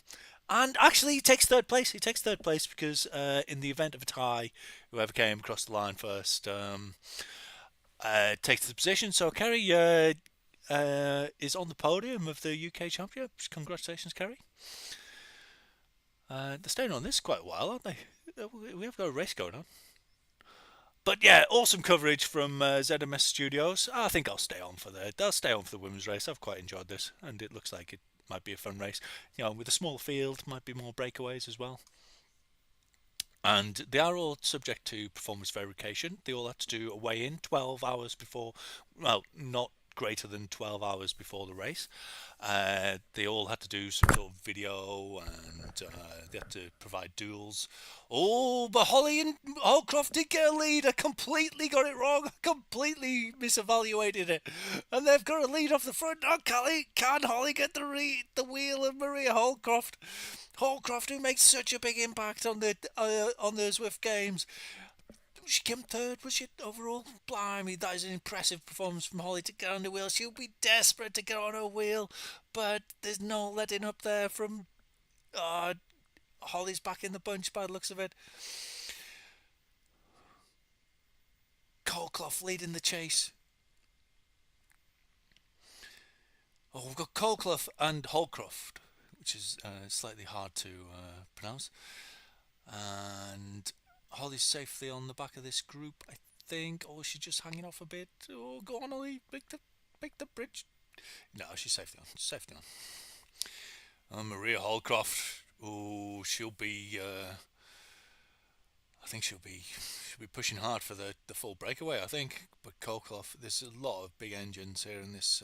And actually, he takes third place. He takes third place because in the event of a tie, whoever came across the line first takes the position. So Kerry is on the podium of the UK Championships. Congratulations, Kerry. They're staying on this quite a while, aren't they? We have got a race going on. But yeah, awesome coverage from ZMS Studios. I think I'll stay on for the. I'll stay on for the women's race. I've quite enjoyed this, and it looks like it might be a fun race. You know, with a small field, might be more breakaways as well. And they are all subject to performance verification. They all have to do a weigh-in 12 hours before, well, not greater than 12 hours before the race. They all had to do some sort of video and they had to provide duels. Oh, but Holly and Holcroft did get a lead. I completely got it wrong. I completely misevaluated it. And they've got a lead off the front. Now, can Holly get the wheel of Maria Holcroft? Holcroft, who makes such a big impact on the Zwift games. She came third, was she, overall? Blimey, that is an impressive performance from Holly to get on the wheel. She'll be desperate to get on her wheel, but there's no letting up there from Holly's back in the bunch by the looks of it. Colclough leading the chase. Oh, we've got Colclough and Holcroft, which is slightly hard to pronounce. And Holly's safely on the back of this group, I think. Or she's just hanging off a bit. Oh, go on, Holly, make the bridge. No, she's safely on. She's safely on. Maria Holcroft. Oh, she'll be. I think she'll be pushing hard for the full breakaway. I think, but Colclough, there's a lot of big engines here in this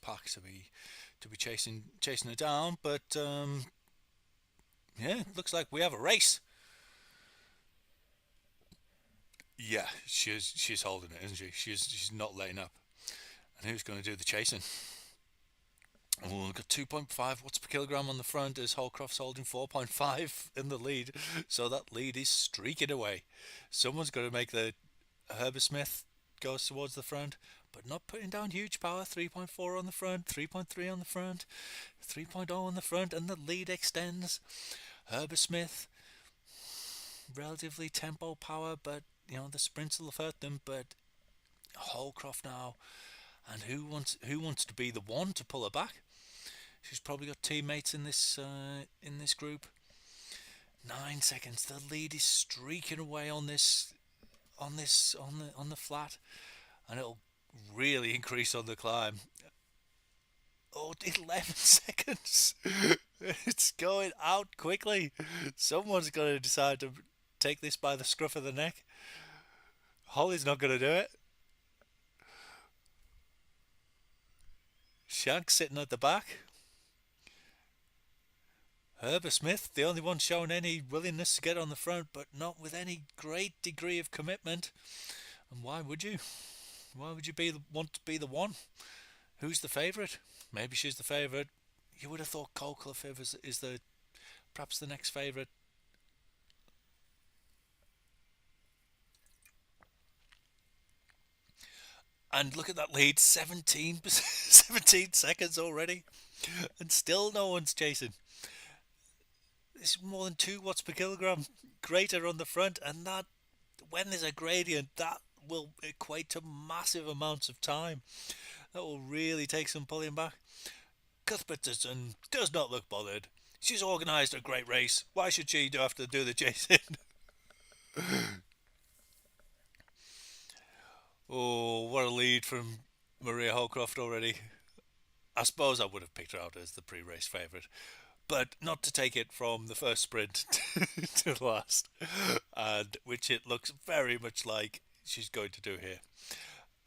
pack to be chasing her down. But yeah, looks like we have a race. Yeah, she's holding it, isn't she? She's not letting up. And who's going to do the chasing? Oh, we've got 2.5 watts per kilogram on the front as Holcroft's holding 4.5 in the lead. So that lead is streaking away. Someone's got to make the Herbert Smith goes towards the front, but not putting down huge power. 3.4 on the front, 3.3 on the front, 3.0 on the front, and the lead extends. Herbert Smith, relatively tempo power, but you know the sprints will have hurt them. But Holcroft now, and who wants to be the one to pull her back? She's probably got teammates in this group. 9 seconds. The lead is streaking away on the flat, and it'll really increase on the climb. Oh, 11 seconds. It's going out quickly. Someone's got to decide to take this by the scruff of the neck. Holly's not going to do it. Shank's sitting at the back. Herbert Smith, the only one showing any willingness to get on the front, but not with any great degree of commitment. And why would you? Why would you want to be the one? Who's the favourite? Maybe she's the favourite. You would have thought Colclough is perhaps the next favourite. And look at that lead, 17 seconds already, and still no one's chasing. It's more than 2 watts per kilogram greater on the front, and that when there's a gradient, that will equate to massive amounts of time. That will really take some pulling back. Cuthbertson does not look bothered. She's organised a great race. Why should she have to do the chasing? Oh, what a lead from Maria Holcroft already. I suppose I would have picked her out as the pre-race favourite, but not to take it from the first sprint to the last, and which it looks very much like she's going to do here.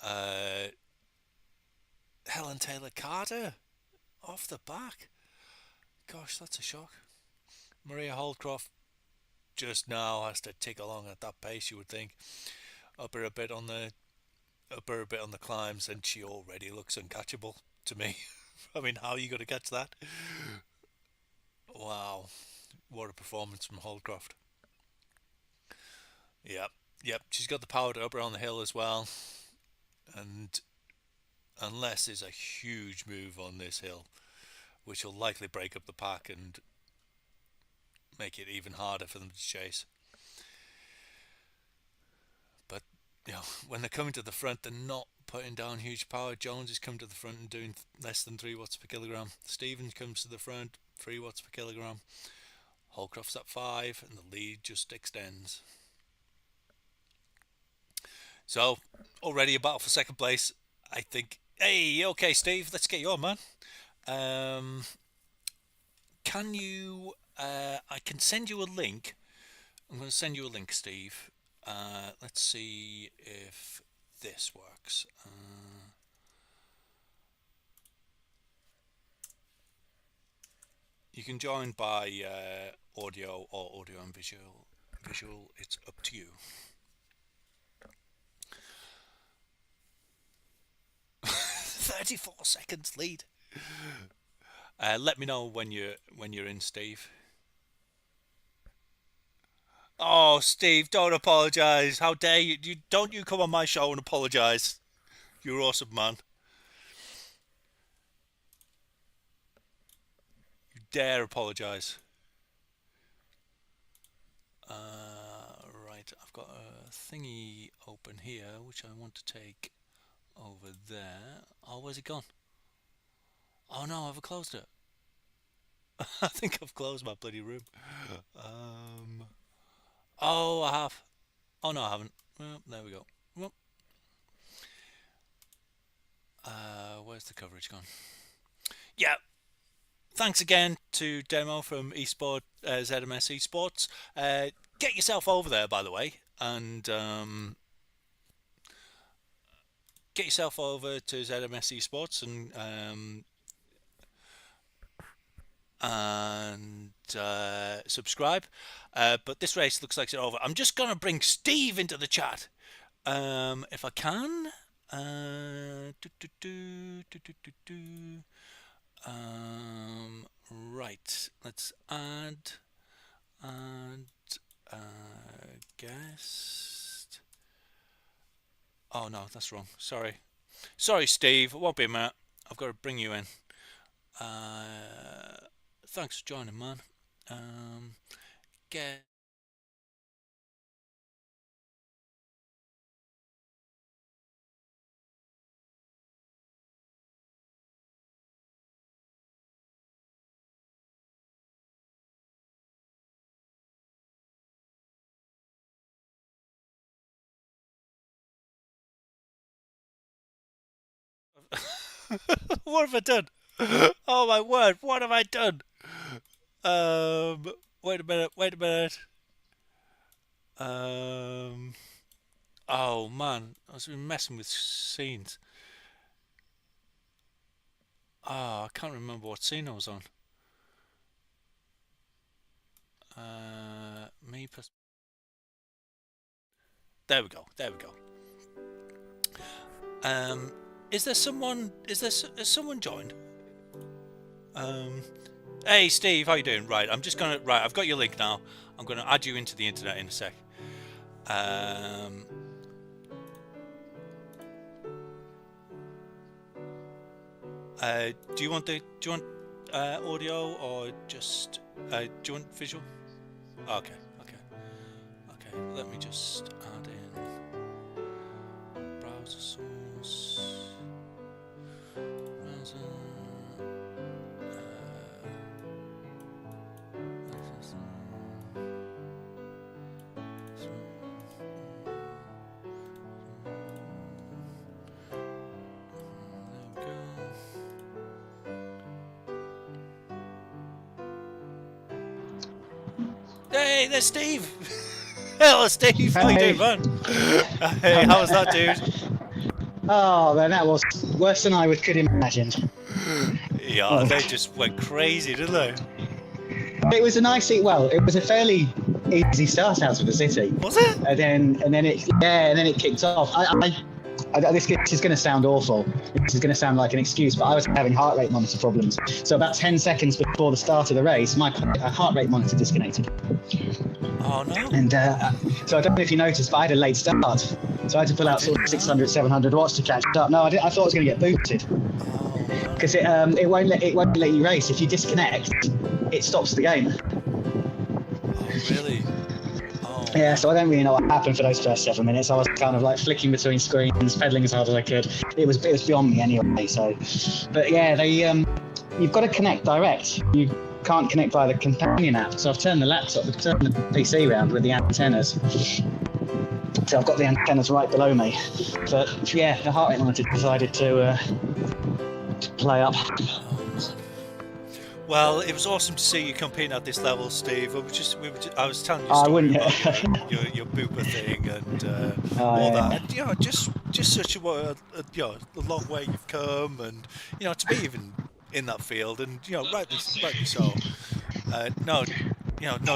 Uh, Helen Taylor Carter off the back. Gosh, that's a shock. Maria Holdcroft just now has to tick along at that pace. You would think up her a bit on the climbs, and she already looks uncatchable to me. I mean, how are you going to catch that? Wow, what a performance from Holdcroft. Yep, yep. She's got the power to up her on the hill as well, and unless there's a huge move on this hill, which will likely break up the pack and make it even harder for them to chase. But when they're coming to the front, they're not putting down huge power. Jones is coming to the front and doing less than 3 watts per kilogram. Stevens comes to the front, 3 watts per kilogram. Holcroft's at 5, and the lead just extends. So already a battle for second place. I think. Hey, okay, Steve, let's get you on, man. Can you? I can send you a link. I'm going to send you a link, Steve. Let's see if this works. You can join by audio or audio and visual. Visual, it's up to you. 34 seconds lead. Let me know when you're in, Steve. Oh, Steve, don't apologise. How dare you? Don't you come on my show and apologise. You're awesome, man. You dare apologise. Right, I've got a thingy open here, which I want to take over there. Oh, where's it gone? Oh no, I've closed it. I think I've closed my bloody room. Oh, I have. Oh no, I haven't. Well, there we go. Well, where's the coverage gone? Yeah. Thanks again to Demo from Esport ZMS Esports. Get yourself over there, by the way, and get yourself over to ZMS Esports and subscribe. But this race looks like it's over. I'm just gonna bring Steve into the chat, if I can. Right, let's add guest. Oh no, that's wrong. Sorry, Steve. It won't be a minute. I've got to bring you in. Thanks for joining, man. Get. What have I done? Oh my word! What have I done? Wait a minute. Wait a minute. Oh man, I was messing with scenes. Oh, I can't remember what scene I was on. Me. There we go. There we go. Is there someone? Has someone joined? Hey Steve, how you doing? Right, I'm just gonna. Right, I've got your link now. I'm gonna add you into the internet in a sec. Do you want audio or just do you want visual? Okay. Let me just add in browser source. Browser. Hey, there's Steve. Hello, Steve. How you doing, man? Hey, how was that, dude? Oh, man, that was worse than I could imagine. Yeah, they just went crazy, didn't they? it was a nice, well, it was a fairly easy start out of the city. Was it? And then it kicked off. This is going to sound awful. This is going to sound like an excuse, but I was having heart rate monitor problems. So about 10 seconds before the start of the race, my heart rate monitor disconnected. Oh no. And so I don't know if you noticed, but I had a late start. So I had to pull out sort of 600, 700 watts to catch up. No, I thought I was going to get booted. Because it won't let you race. If you disconnect, it stops the game. Oh, really? Oh. Yeah, so I don't really know what happened for those first 7 minutes. I was kind of like flicking between screens, pedaling as hard as I could. It was beyond me anyway. So, but yeah, you've got to connect direct. You can't connect via the companion app. So I've turned the PC around with the antennas. So I've got the antennas right below me. But yeah, the heart rate monitor decided to play up. Well, it was awesome to see you competing at this level, Steve. I was telling you a story about your booper thing and all that. And, just such a long way you've come, and to be even in that field, and rightly so. No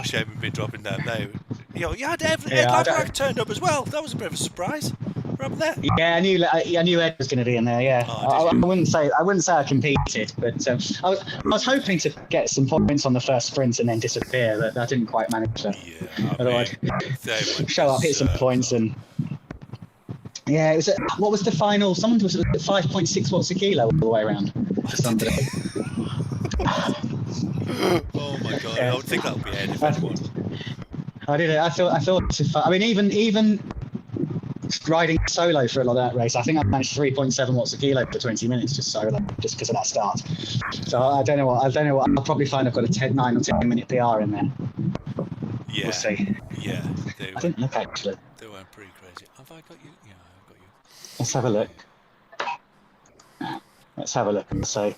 shame in being dropping down there. You had Ed Laverack turned up as well. That was a bit of a surprise. Up there. Yeah, I knew Ed was going to be in there. Yeah, I wouldn't say I competed, but I was hoping to get some points on the first sprint and then disappear, but I didn't quite manage that. Yeah, show up, hit some points, and yeah, it was. What was the final? Someone was at 5.6 watts a kilo all the way around for somebody. Oh my god! I don't think that'll be Ed if anyone. I did it. I thought. I mean, even riding solo for a lot of that race, I think I managed 3.7 watts a kilo for 20 minutes just solo, just because of that start. So I don't know what. I'll probably find I've got a 9 or 10 minute PR in there. Yeah. We'll see. Yeah. I didn't look actually. They went pretty crazy. Have I got you? Yeah, I've got you. Let's have a look. Let's have a look and say,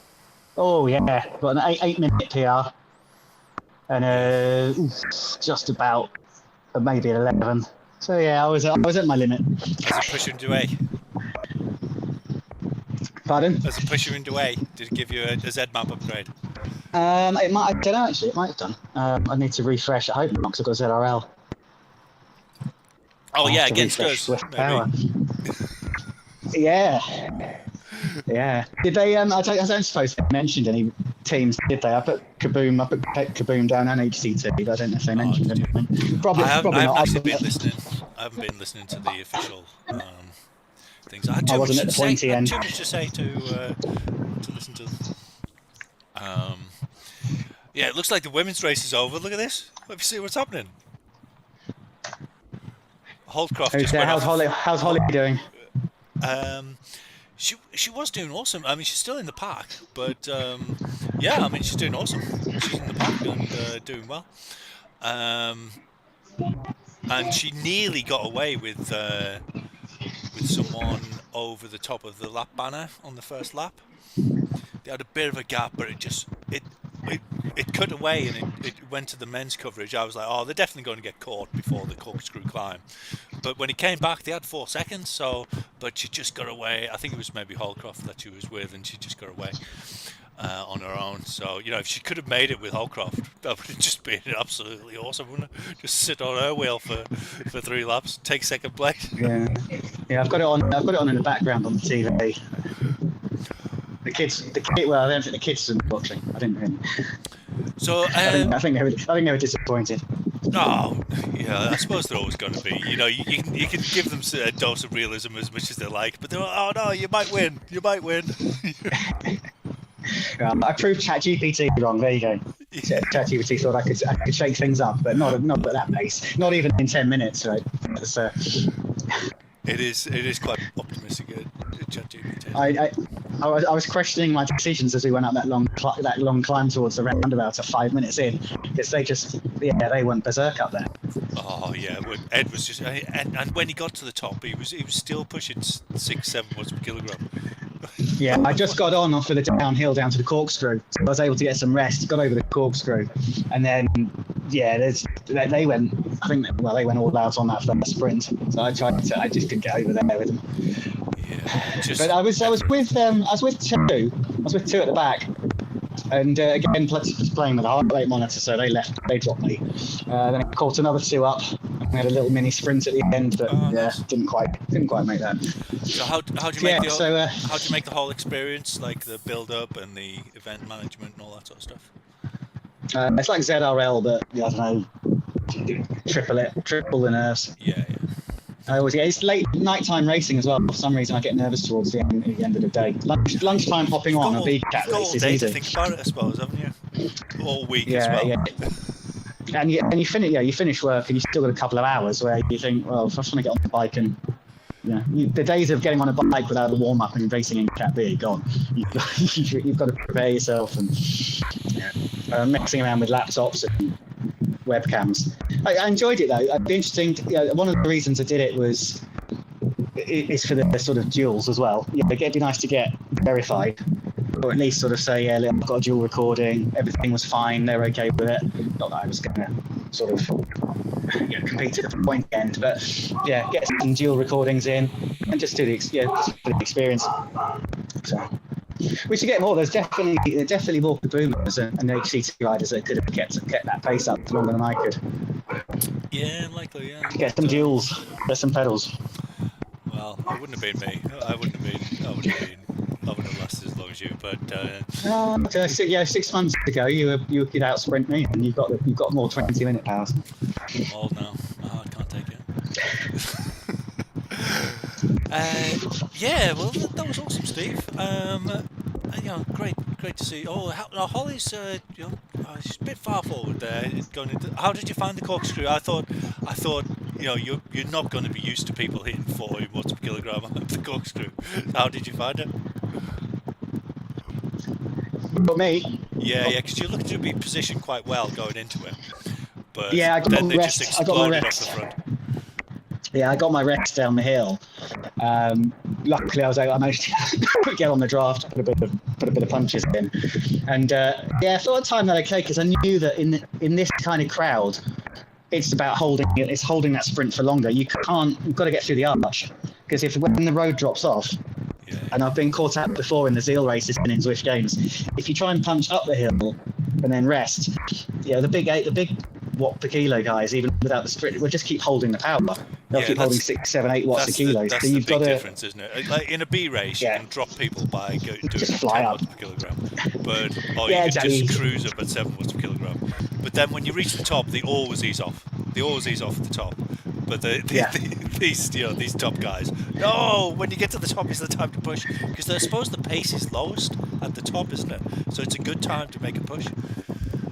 oh yeah, got an 8 minute PR, and just about maybe 11. So yeah, I was at my limit. As a push into A. Pardon? As a push you into A, did it give you a Zr.app upgrade? It might. I don't know actually. It might have done. I need to refresh. I hope not, because I've got ZRL. Oh yeah, against us. Yeah. Yeah. Did they? I don't suppose they mentioned any teams, did they? I put Kaboom down and HC2, but I don't know if they mentioned anything. Probably not. I haven't been listening to the official things. I wasn't at the pointy end. Too much to say to listen to. Yeah, it looks like the women's race is over. Look at this. Let me see what's happening. Holdcroft just went off. How's Holly doing? She was doing awesome. I mean, she's still in the pack, but yeah, I mean, she's doing awesome. She's in the pack and doing well. And she nearly got away with someone over the top of the lap banner on the first lap. They had a bit of a gap, but it cut away and it went to the men's coverage. I was like, oh, they're definitely going to get caught before the corkscrew climb. But when it came back, they had 4 seconds. But she just got away. I think it was maybe Holcroft that she was with, and she just got away on her own. So if she could have made it with Holcroft, that would have just been absolutely awesome, wouldn't it? Just sit on her wheel for 3 laps, take second place. Yeah. I've got it on in the background on the TV. Well, I don't think the kids are watching. I didn't really. So I think they were disappointed. Oh, yeah, I suppose they're always going to be. You can give them a dose of realism as much as they like, but they're oh no, you might win. I proved ChatGPT wrong. There you go. ChatGPT thought I could shake things up, but not at that pace. Not even in 10 minutes, right? It is quite optimistic at ChatGPT. I was questioning my decisions as we went up that long climb towards the roundabout at 5 minutes in, because they went berserk up there. Oh yeah, Ed was just and when he got to the top, he was still pushing 6-7 watts per kilogram. Yeah, I just got on for the downhill down to the corkscrew, so I was able to get some rest. Got over the corkscrew, and then they went. I think they went all out on that first sprint. So I just couldn't get over there with them. Yeah, but I was with two at the back, And again, playing with a heart rate monitor, so they dropped me. Then I caught another 2 up. We had a little mini sprint at the end, but Nice. didn't quite make that. So how do you make how do you make the whole experience, like the build up and the event management and all that sort of stuff? It's like Zr.app, but I don't know, triple the nerves. Yeah. It's late nighttime racing as well. For some reason, I get nervous towards the end of the day. Lunchtime hopping on a big cat race is easy. To think about it, I suppose, haven't you? All week as well. Yeah. And you finish work and you still got a couple of hours where you think, well, if I just want to get on the bike and the days of getting on a bike without a warm up and racing in Cat B are gone. You've got to prepare yourself and messing around with laptops and webcams. I enjoyed it though. It'd be interesting. One of the reasons I did it was it's for the sort of duels as well. It'd be nice to get verified, or at least sort of say, I've got a dual recording. Everything was fine. They're okay with it. Not that I was going to sort of compete at the point end, but get some dual recordings in and just do the experience. So we should get more. There's definitely more boomers and HCT riders that could have kept that pace up longer than I could. Yeah, likely. Yeah. Get some duels. Get some pedals. Well, it wouldn't have been me. I wouldn't have lasted as long as you. But 6 months ago, you could out sprint me, and you've got more 20-minute powers. I'm old now. I can't take it. Well, that was awesome, Steve. Great to see. Holly's, she's a bit far forward there. How did you find the corkscrew? I thought, you're not going to be used to people hitting 40 watts per kilogram on the corkscrew. How did you find it? For me? Yeah, because you looked to be positioned quite well going into it. But I got then my they rest. just exploded off the front. Yeah, I got my rest down the hill. Luckily, I managed to get on the draft, put a bit of punches in, and I thought at the time that okay, because I knew that in this kind of crowd, it's about holding that sprint for longer. You've got to get through the arch, because when the road drops off, and I've been caught out before in the Zeal races and in Zwift games, if you try and punch up the hill and then rest, the big watt per kilo guys, even without the sprint, will just keep holding the power. They'll keep holding 6, 7, 8 watts a kilo. That's the big difference, isn't it? Like in a B race, you can drop people by doing 10 watts per kilogram, but you can just cruise up at 7 watts per kilogram. But then when you reach the top, they always ease off. They always ease off at the top. But these top guys, no, when you get to the top is the time to push, because I suppose the pace is lowest at the top, isn't it? So it's a good time to make a push.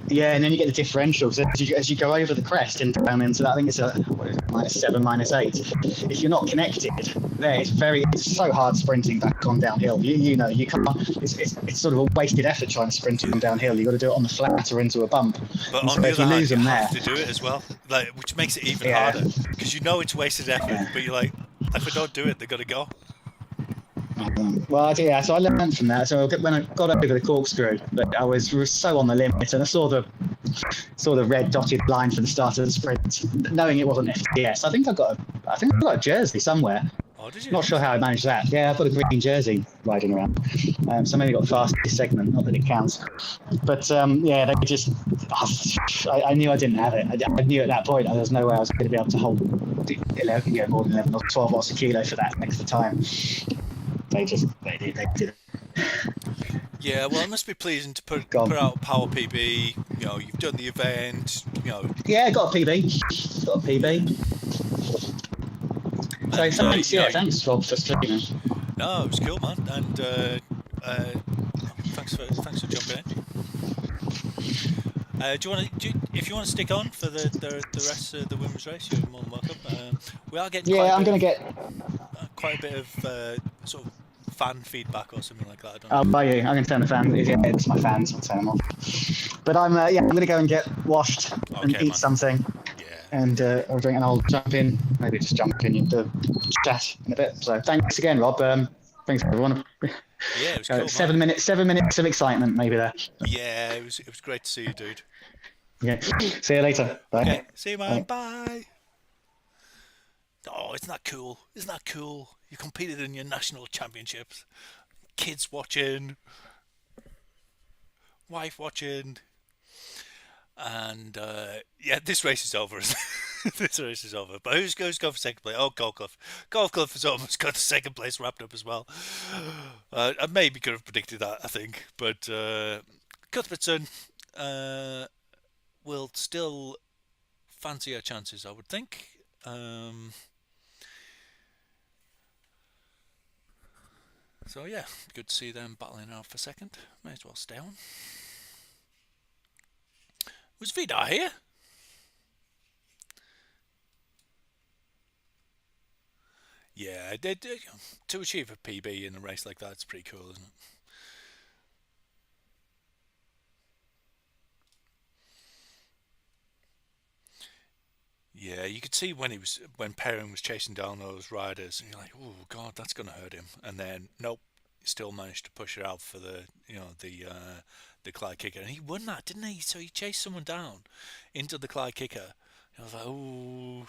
Yeah, and then you get the differential. So as you go over the crest and down into that, I think it's a -7, -8. If you're not connected, it's so hard sprinting back on downhill. You can't. It's sort of a wasted effort trying to sprint on downhill. You got to do it on the flat or into a bump. But on the other hand, you have to do it as well, which makes it even harder, because it's wasted effort. But you're like, if I don't do it, they're gonna go. So I learned from that. So when I got over the corkscrew, but I was so on the limit, and I saw the red dotted line for the start of the sprint, knowing it wasn't FTS. I think I got a jersey somewhere. Oh, did you? Not sure how I managed that. Yeah, I've got a green jersey riding around. So I maybe got the fastest segment, not that it counts. But they just. I knew I didn't have it. I knew at that point there was no way I was going to be able to hold more than 11 or 12 watts a kilo for that extra time. They did it. Yeah, well, it must be pleasing to put out a power PB. You've done the event. Yeah, got a PB. So thanks Rob for streaming. No, it was cool, man, and thanks for jumping in. If you want to stick on for the rest of the women's race, you're more than welcome. We are getting I'm going to get quite a bit of sort of fan feedback or something like that. I don't know. I'll buy you. I'm going to turn the fan. It's my fans. I'll turn them off. But I'm going to go and get washed and eat something. Yeah. And I'll drink, and I'll jump in. Maybe just jump in into chat in a bit. So thanks again, Rob. Thanks everyone. Yeah, it was cool. 7 minutes. 7 minutes of excitement, maybe there. Yeah, it was great to see you, dude. Yeah. See you later. Bye. Okay. See you, man. Bye. Oh, isn't that cool? You competed in your national championships. Kids watching. wife watching, and yeah, this race is over. This race is over. But who's going for second place? Oh, Golcliff. Golcliff has almost got the second place wrapped up as well. I maybe could have predicted that, I think, but Cuthbertson will still fancy her chances, I would think. So yeah, good to see them battling out for second. May as well stay on. Was Vidar here? Yeah, to achieve a PB in a race like that, it's pretty cool, isn't it? Yeah, you could see when Perrin was chasing down those riders, and you're like, "Oh God, that's going to hurt him." And then, nope, he still managed to push it out for the Clyde kicker, and he won that, didn't he? So he chased someone down into the Clyde kicker. I was like, "Ooh,"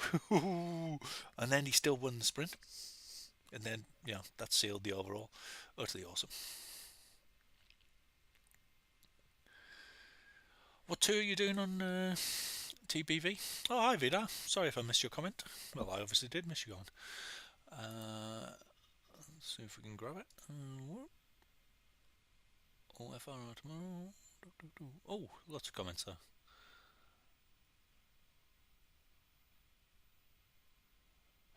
and then he still won the sprint, and then that sealed the overall. Utterly awesome. What tour are you doing on TBV? Oh, hi Vida. Sorry if I missed your comment. Well, I obviously did miss your comment. Let's see if we can grab it. Oh, FR tomorrow. Oh, lots of comments there.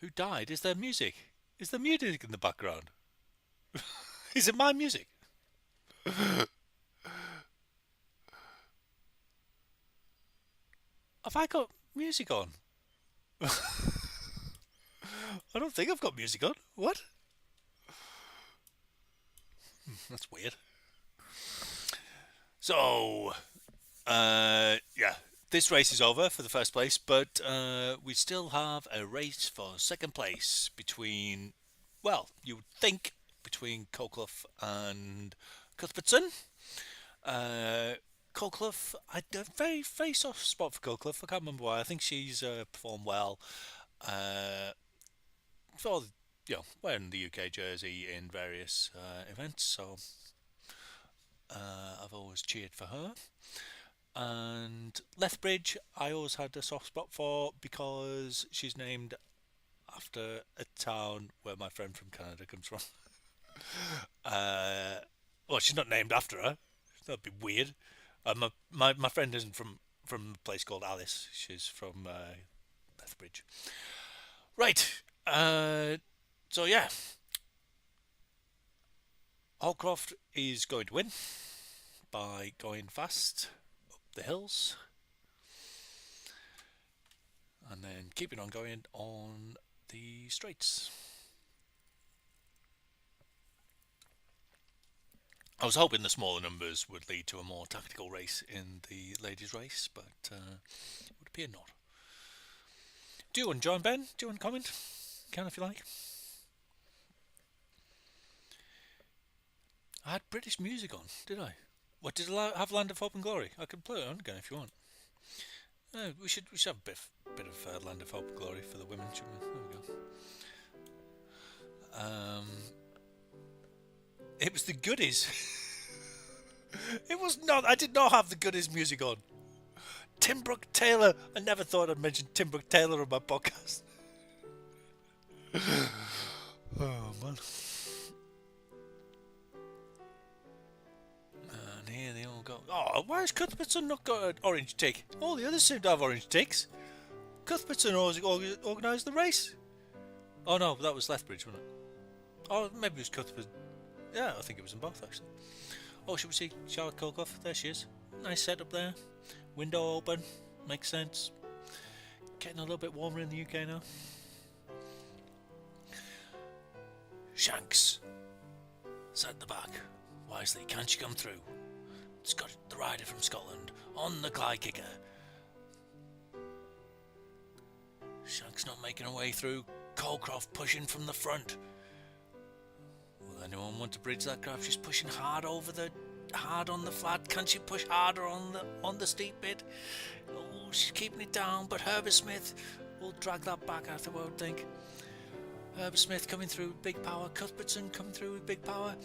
Who died? Is there music? Is there music in the background? Is it my music? Have I got music on? I don't think I've got music on. What? That's weird. So, yeah, this race is over for the first place, but we still have a race for second place between, well, you would think between Colclough and Cuthbertson. Colclough, I had a very, very soft spot for Colclough. I can't remember why. I think she's performed well. For wearing the UK jersey in various events, so I've always cheered for her. And Lethbridge, I always had a soft spot for because she's named after a town where my friend from Canada comes from. Well, she's not named after her. That'd be weird. My friend isn't from a place called Alice. She's from Lethbridge. Right. So yeah, Holcroft is going to win by going fast up the hills and then keeping on going on the straights. I was hoping the smaller numbers would lead to a more tactical race in the ladies' race, but it would appear not. Do you want to join, Ben? Do you want to comment? Can if you like. I had British music on, did I? What, did I have Land of Hope and Glory? I can play it on again if you want. We should have a bit of Land of Hope and Glory for the women, shouldn't we? There we go. It was the Goodies. It was not. I did not have the Goodies music on. Tim Brooke Taylor. I never thought I'd mention Tim Brooke Taylor on my podcast. Oh man. And here they all go. Oh, why has Cuthbertson not got an orange tick? All the others seem to have orange ticks. Cuthbertson organised the race. Oh no, that was Lethbridge, wasn't it? Oh, maybe it was Cuthbertson. Yeah, I think it was in both actually. Oh, should we see Charlotte Colclough? There she is. Nice setup there. Window open. Makes sense. Getting a little bit warmer in the UK now. Shanks. Sat at the back. Wisely, can't you come through? It's got the rider from Scotland on the Clyde kicker. Shanks not making her way through. Colcroft pushing from the front. Will anyone want to bridge that gap? She's pushing hard on the flat. Can she push harder on the steep bit? Oh, she's keeping it down, but Herbert Smith will drag that back, I would think. Herbert Smith coming through with big power. Cuthbertson coming through with big power.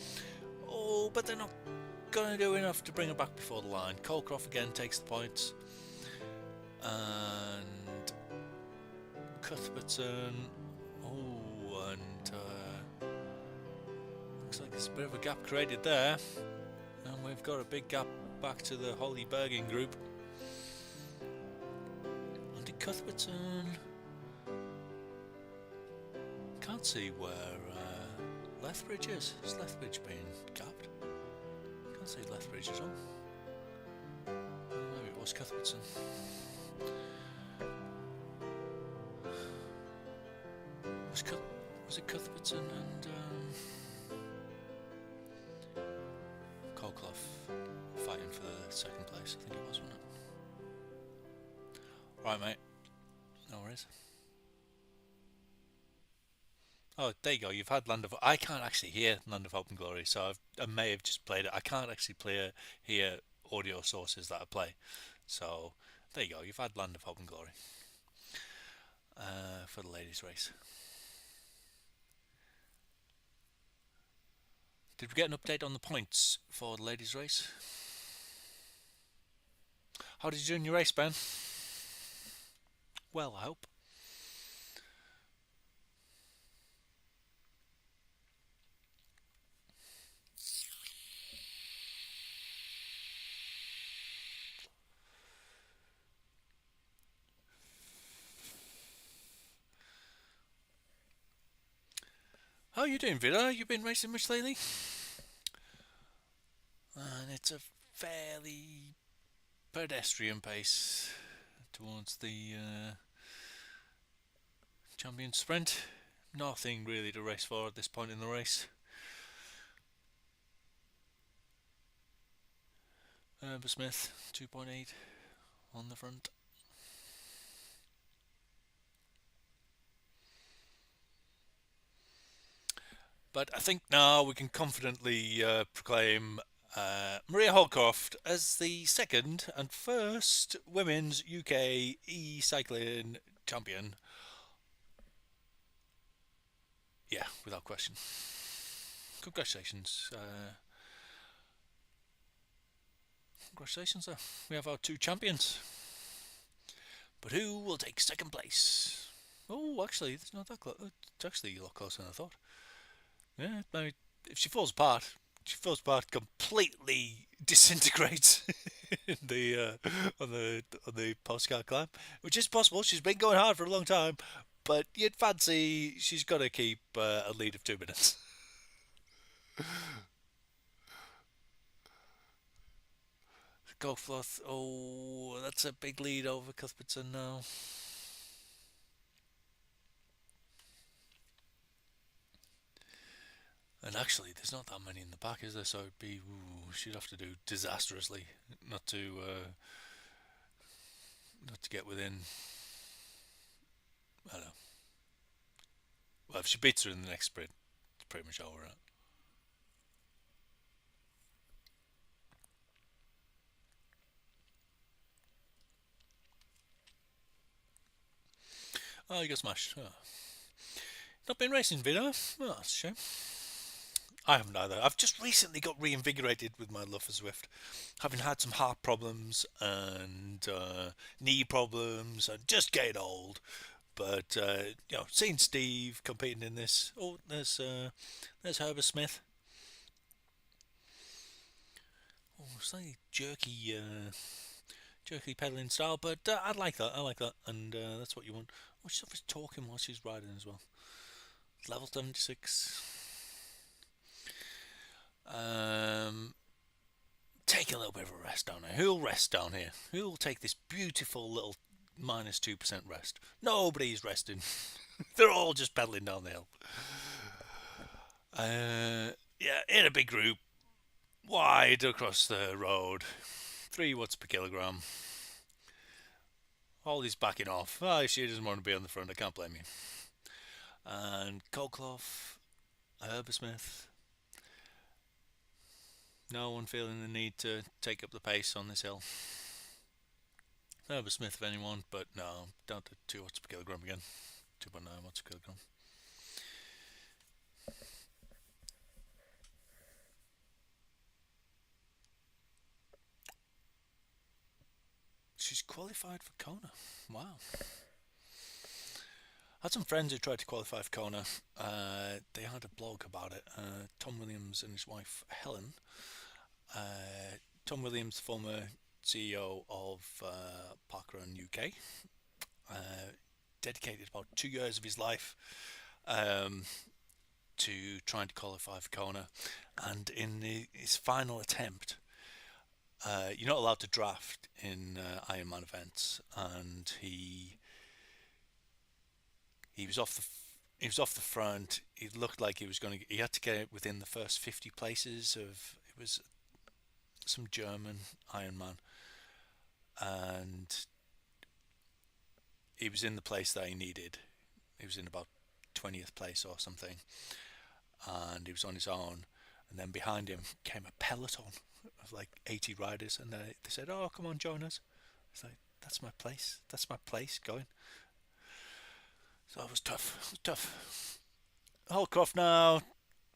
Oh, but they're not gonna do enough to bring her back before the line. Colcroft again takes the points, and Cuthbertson. Oh, and looks like there's a bit of a gap created there, and we've got a big gap back to the Holly Bergin group. And Cuthbertson. Can't see where Lethbridge is. Is Lethbridge being gapped? Can't see Lethbridge at all. Maybe it was Cuthbertson. Was it Cuthbertson and Colclough fighting for the second place? I think it was, wasn't it? Right, mate. No worries. Oh, there you go. You've had Land of... I can't actually hear Land of Hope and Glory, so I may have just played it. I can't actually hear audio sources that I play. So, there you go. You've had Land of Hope and Glory for the ladies' race. Did we get an update on the points for the ladies' race? How did you do in your race, Ben? Well, I hope. How are you doing, Vida? You been racing much lately? And it's a fairly pedestrian pace towards the champion sprint. Nothing really to race for at this point in the race. Smith 2.8 on the front. But I think now we can confidently proclaim Maria Holcroft as the second and first women's UK e-cycling champion. Yeah, without question. Congratulations. Congratulations, sir. We have our two champions. But who will take second place? Oh, actually, it's not that close. It's actually a lot closer than I thought. Yeah, maybe if she falls apart, completely disintegrates in the on the postcard climb, which is possible. She's been going hard for a long time, but you'd fancy she's got to keep a lead of 2 minutes. Goldfloth, oh, that's a big lead over Cuthbertson now. And actually, there's not that many in the back, is there? So it'd be, she'd have to do disastrously not to get within. I don't know. Well, if she beats her in the next sprint, it's pretty much over. Right? Oh, you got smashed. Oh. Not been racing, Vito? Oh, that's a shame. I haven't either. I've just recently got reinvigorated with my love for Zwift, having had some heart problems and knee problems and just getting old. But seeing Steve competing in this. Oh, there's Herbert Smith. Oh, slightly jerky pedaling style, but I like that. And that's what you want. Oh, she's always talking while she's riding as well. Level 76. Take a little bit of a rest down here. Who'll rest down here? Who'll take this beautiful little -2% rest? Nobody's resting. They're all just pedaling down the hill. In a big group, wide across the road, 3 watts per kilogram. Holly's backing off. She doesn't want to be on the front. I can't blame you. And Colclough, Herbert Smith. No one feeling the need to take up the pace on this hill. Herbert Smith, if anyone, but no, down to 2 watts per kilogram again. 2.9 watts per kilogram. she's qualified for Kona. Wow. I had some friends who tried to qualify for Kona. They had a blog about it. Tom Williams and his wife Helen. Tom Williams, former CEO of Parkrun UK, dedicated about 2 years of his life to trying to qualify for Kona, and in his final attempt, you're not allowed to draft in Ironman events, and he was off the front. It looked like he was going to. He had to get within the first 50 places of. It was some German Ironman, and he was in the place that he needed. He was in about 20th place or something, and he was on his own. And then behind him came a peloton of like 80 riders, and they said, "Oh, come on, join us." It's like, that's my place. That's my place. Going. So it was tough. It was tough. Holcroft now,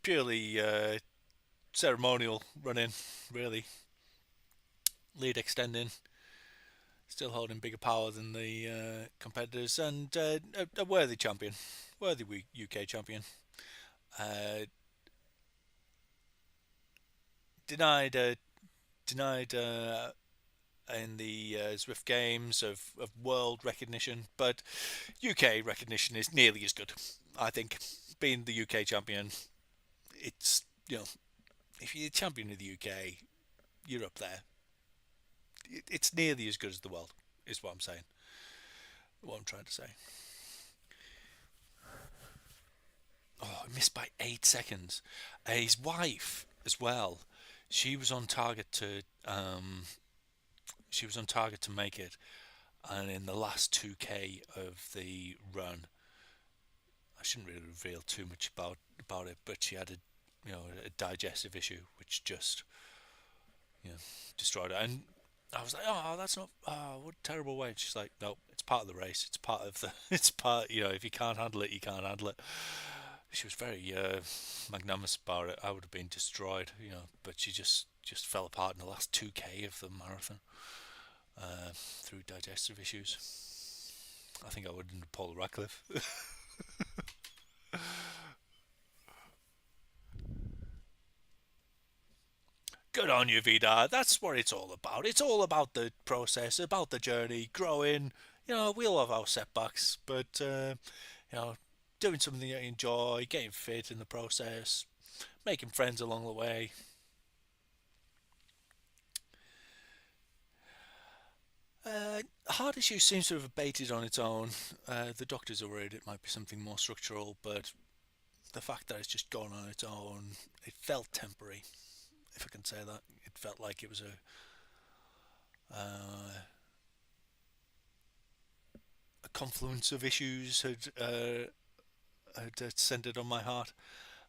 purely ceremonial running, really. Lead extending, still holding bigger power than the competitors, and a worthy champion, worthy UK champion. Denied in the Zwift Games of world recognition, but UK recognition is nearly as good. I think being the UK champion, it's if you're champion of the UK, you're up there. It's nearly as good as the world, is what I'm saying. What I'm trying to say. Oh, I missed by 8 seconds. His wife as well. She was on target to. She was on target to make it, and in the last 2k of the run, I shouldn't really reveal too much about it, but she had a digestive issue which just destroyed her. And I was like, oh, that's not, oh, what a terrible way. And she's like, no, it's part of the race. It's part of the, it's part, if you can't handle it, you can't handle it. She was very magnanimous about it. I would have been destroyed, but she just fell apart in the last 2k of the marathon through digestive issues. I think I would have Paul Radcliffe. Good on you, Vidar. That's what it's all about. It's all about the process, about the journey, growing. We all have our setbacks, but doing something that you enjoy, getting fit in the process, making friends along the way. Heart issue seems to have abated on its own. The doctors are worried it might be something more structural, but the fact that it's just gone on its own, it felt temporary, if I can say that. It felt like it was a confluence of issues had centered on my heart.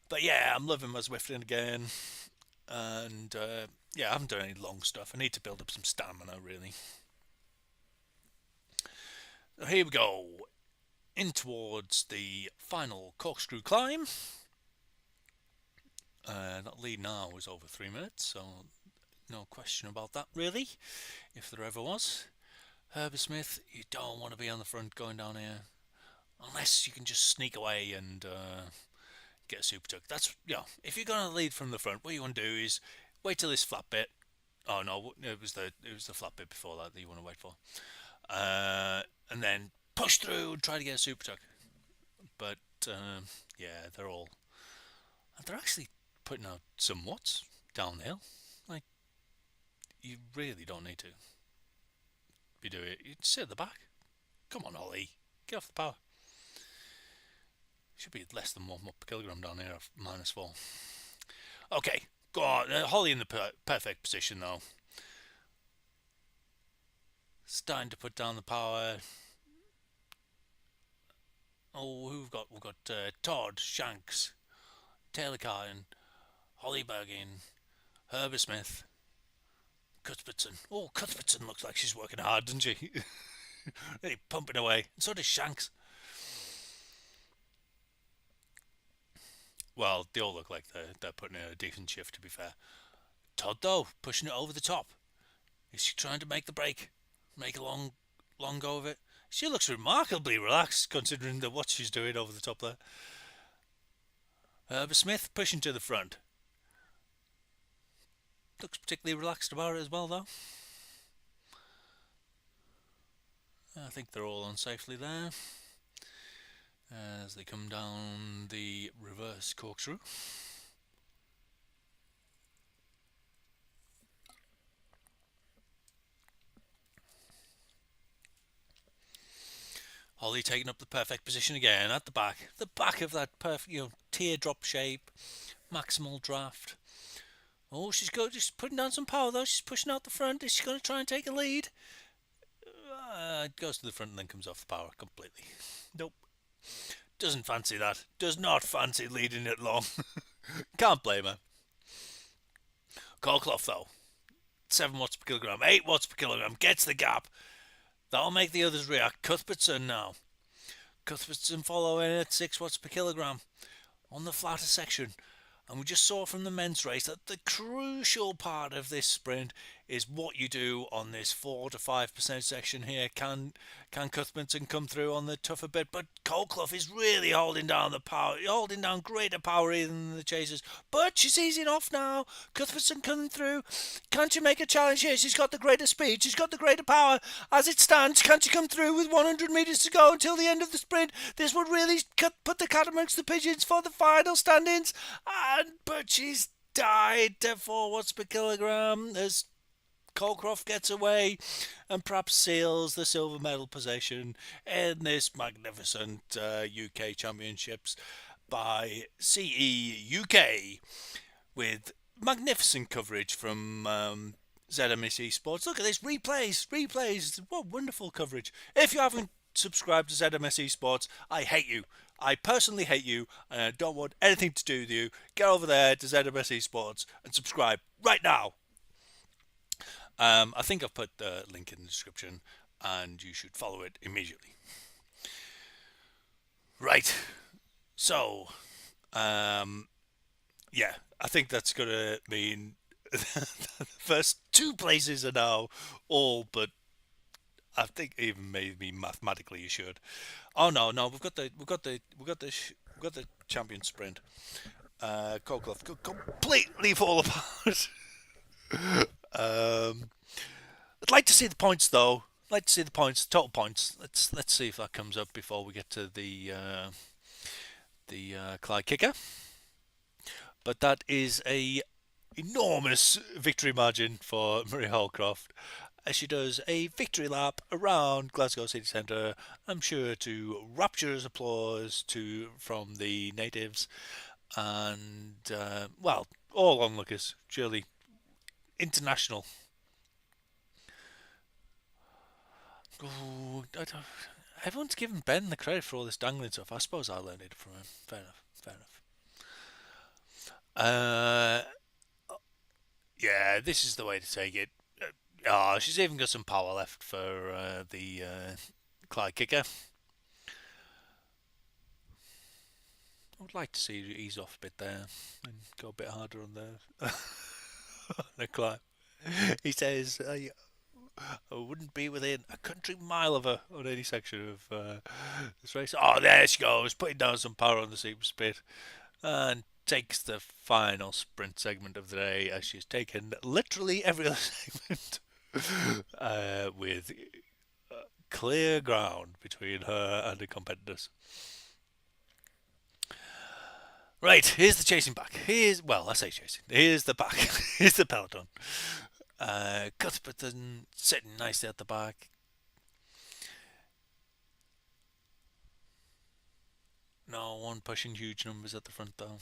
But yeah, I'm loving my Zwifting again, and I haven't done any long stuff. I need to build up some stamina, really. So here we go, in towards the final corkscrew climb. That lead now is over 3 minutes, so no question about that, really, if there ever was. Herbert Smith, you don't want to be on the front going down here, unless you can just sneak away and get a super tuck. That's, if you're going to lead from the front, what you want to do is wait till this flat bit. Oh no, it was the flat bit before that you want to wait for. And then push through and try to get a super tuck. But they're actually putting out some watts downhill. Like, you really don't need to be doing it. You sit at the back. Come on, Ollie, get off the power. Should be less than 1 watt per kilogram down here, -4. Okay, go on. Holly in the perfect position though. Starting to put down the power. Oh, who we've got Todd, Shanks, Taylor Carton, Holly Bergin, Herbert Smith, Cuthbertson. Oh, Cuthbertson looks like she's working hard, doesn't she? Really pumping away. And so does Shanks. Well, they all look like they're putting in a decent shift, to be fair. Todd, though, pushing it over the top. Is she trying to make the break? make a long go of it. She looks remarkably relaxed considering what she's doing over the top there. But Smith pushing to the front. Looks particularly relaxed about it as well, though. I think they're all on safely there as they come down the reverse corkscrew. Holly taking up the perfect position again at the back of that perfect, teardrop shape, maximal draft. Oh, she's just putting down some power though. She's pushing out the front. Is she going to try and take a lead? It goes to the front and then comes off the power completely. Nope. Doesn't fancy that. Does not fancy leading it long. Can't blame her. Colclough though. 7 watts per kilogram, 8 watts per kilogram. Gets the gap. That'll make the others react. Cuthbertson now. Cuthbertson following at 6 watts per kilogram on the flatter section. And we just saw from the men's race that the crucial part of this sprint is what you do on this 4 to 5% section here. Can Cuthbertson come through on the tougher bit? But Colclough is really holding down the power, holding down greater power even than the chasers. But she's easing off now. Cuthbertson coming through. Can't she make a challenge here? She's got the greater speed. She's got the greater power. As it stands, can't she come through with 100 metres to go until the end of the sprint? This would really put the cat amongst the pigeons for the final stand-ins. But she's died to 4 watts per kilogram as Colclough gets away and perhaps seals the silver medal possession in this magnificent UK Championships by CE UK with magnificent coverage from ZMSE Sports. Look at this, replays. What wonderful coverage. If you haven't subscribed to ZMSE Sports, I hate you. I personally hate you and I don't want anything to do with you. Get over there to ZMSE Sports and subscribe right now. I think I've put the link in the description and you should follow it immediately. Right, so yeah, I think that's going to mean the first 2 places are now all but, I think even maybe mathematically assured. Oh no, we've got the champion sprint. Colclough could completely fall apart. I'd like to see the points though. I'd like to see the points, total points. Let's see if that comes up before we get to the Clyde kicker. But that is a enormous victory margin for Marie Holcroft as she does a victory lap around Glasgow city centre. I'm sure to rapturous applause from the natives and all onlookers. Surely international. Ooh, everyone's giving Ben the credit for all this dangling stuff. I suppose I learned it from him. Fair enough. Yeah, this is the way to take it. She's even got some power left for the Clyde kicker. I would like to see you ease off a bit there and go a bit harder on the on the climb. He says, I wouldn't be within a country mile of her on any section of this race. Oh, there she goes, putting down some power on the super spit and takes the final sprint segment of the day as she's taken literally every other segment with clear ground between her and the competitors. Right, here's the chasing back. I say chasing. Here's the back. Here's the peloton. Cuthbertson sitting nicely at the back. No one pushing huge numbers at the front though.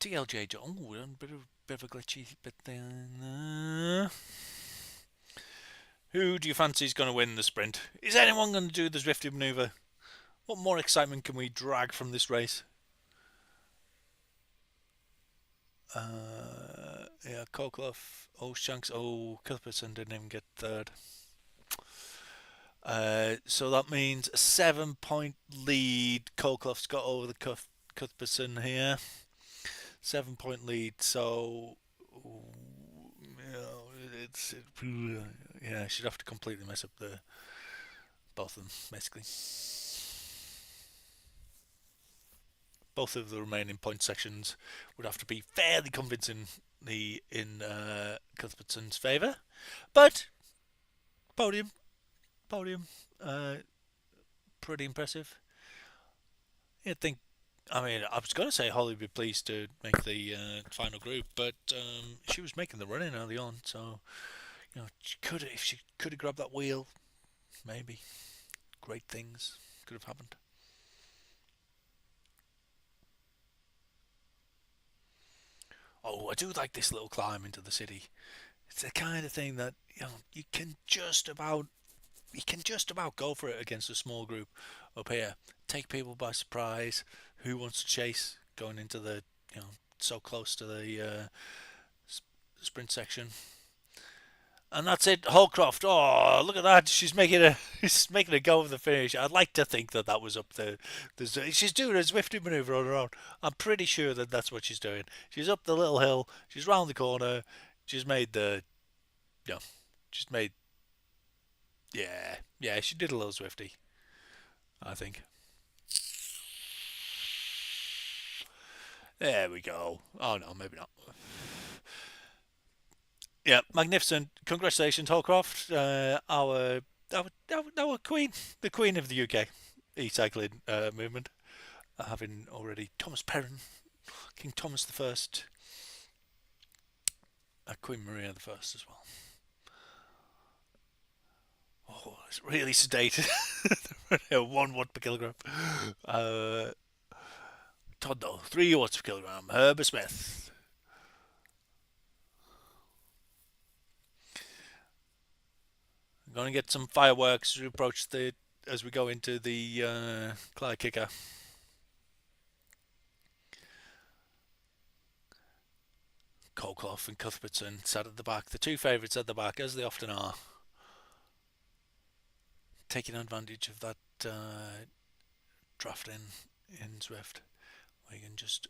TLJ, a bit of a glitchy bit there. Who do you fancy is going to win the sprint? Is anyone going to do the Zwifty manoeuvre? What more excitement can we drag from this race? Yeah, Colclough, Shanks, Cuthbertson didn't even get third. So that means a 7-point lead Colclough's got over the Cuthbertson here. 7 point lead. So, you know, yeah, she'd have to completely mess up the both of them basically. Both of the remaining point sections would have to be fairly convincing in Cuthbertson's favour, but podium, podium, uh, pretty impressive. You'd think. I mean, I was going to say Holly would be pleased to make the final group, but she was making the running early on, so she could if she could have grabbed that wheel, maybe great things could have happened. Oh, I do like this little climb into the city. It's the kind of thing that you can just about go for it against a small group up here. Take people by surprise. Who wants to chase going into the so close to the sprint section? And that's it, Holcroft. Oh, look at that! She's making a go of the finish. I'd like to think that was up she's doing a Zwifty manoeuvre on her own. I'm pretty sure that that's what she's doing. She's up the little hill. She's round the corner. She's made the, you know, she's made. Yeah. She did a little Zwifty, I think. There we go. Oh no, maybe not. Yeah, magnificent. Congratulations, Holcroft. Our queen, the queen of the UK e-cycling movement, having already Thomas Perrin, King Thomas the First, Queen Maria the First as well. Oh, it's really sedated. 1 watt per kilogram. Tondo, 3 watts per kilogram. Herbert Smith. I'm going to get some fireworks as we go into the Clyde Kicker. Colclough and Cuthbertson sat at the back. The two favourites at the back, as they often are, taking advantage of that draft in Zwift, where you can just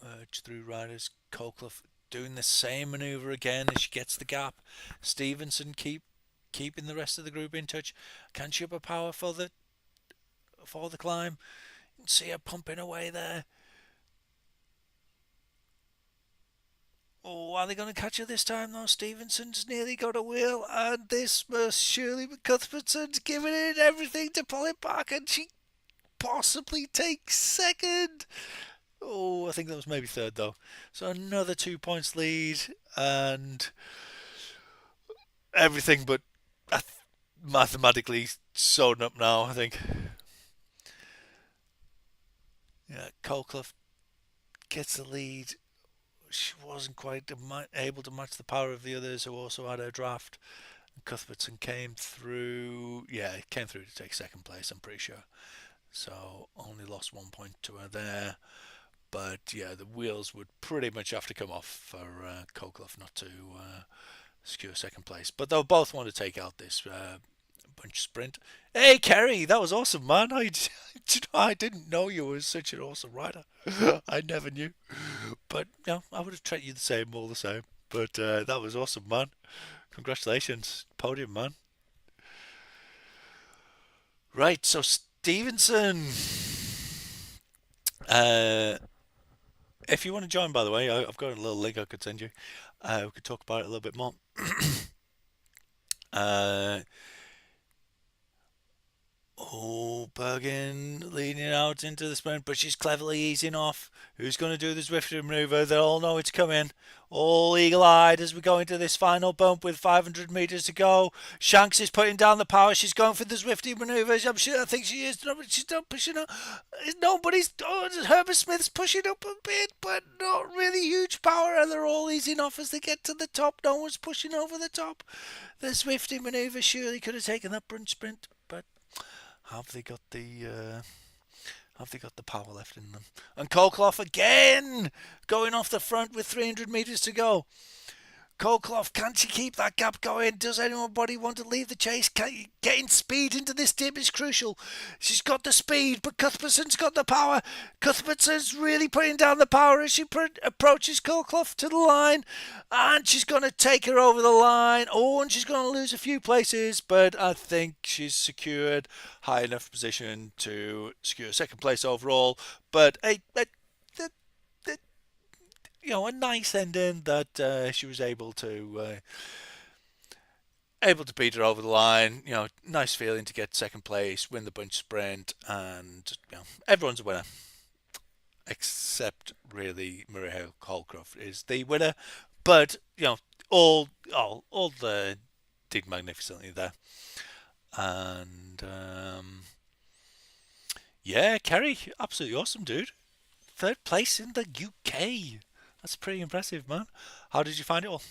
merge through riders. Colclough doing the same manoeuvre again as she gets the gap. Stevenson keeping the rest of the group in touch. Can she up a power for the climb? You can see her pumping away there. Oh, are they going to catch her this time though? Stevenson's nearly got a wheel, and this must surely be Cuthbertson's giving it everything to pull it back, and she possibly takes second. Oh, I think that was maybe third though. So another 2 points lead, and everything but mathematically sewn up now, I think. Yeah, Colclough gets the lead. She wasn't quite able to match the power of the others who also had her draft. And Cuthbertson came through. Yeah, came through to take second place, I'm pretty sure. So only lost 1 point to her there. But yeah, the wheels would pretty much have to come off for Colclough not to secure second place. But they'll both want to take out this bunch sprint. Hey, Kerry, that was awesome, man. I didn't know you were such an awesome rider. I never knew. But I would have treated you the same all the same. But that was awesome, man. Congratulations. Podium, man. Right, so Stevenson. If you want to join, by the way, I've got a little link I could send you. We could talk about it a little bit more. Bergen leading out into the sprint, but she's cleverly easing off. Who's going to do the Zwifter maneuver? They all know it's coming. All eagle-eyed as we go into this final bump with 500 metres to go. Shanks is putting down the power. She's going for the Zwifty manoeuvre. I think she is. She's not pushing up. Nobody's. Herbert Smith's pushing up a bit, but not really huge power. And they're all easing off as they get to the top. No one's pushing over the top. The Zwifty manoeuvre surely could have taken that sprint, but have they got the power left in them? And Colclough again going off the front with 300 metres to go. Coldcloth, can't she keep that gap going? Does anybody want to leave the chase? Getting speed into this dip is crucial. She's got the speed, but Cuthbertson's got the power. Cuthbertson's really putting down the power as she approaches Coldcloth to the line, and she's going to take her over the line. Oh, and she's going to lose a few places, but I think she's secured high enough position to secure second place overall. But a nice ending that she was able to beat her over the line. Nice feeling to get second place, win the bunch sprint, and everyone's a winner except really Maria Holcroft is the winner. But all the did magnificently there, and yeah, Kerry, absolutely awesome, dude. Third place in the UK. That's pretty impressive, man. How did you find it all?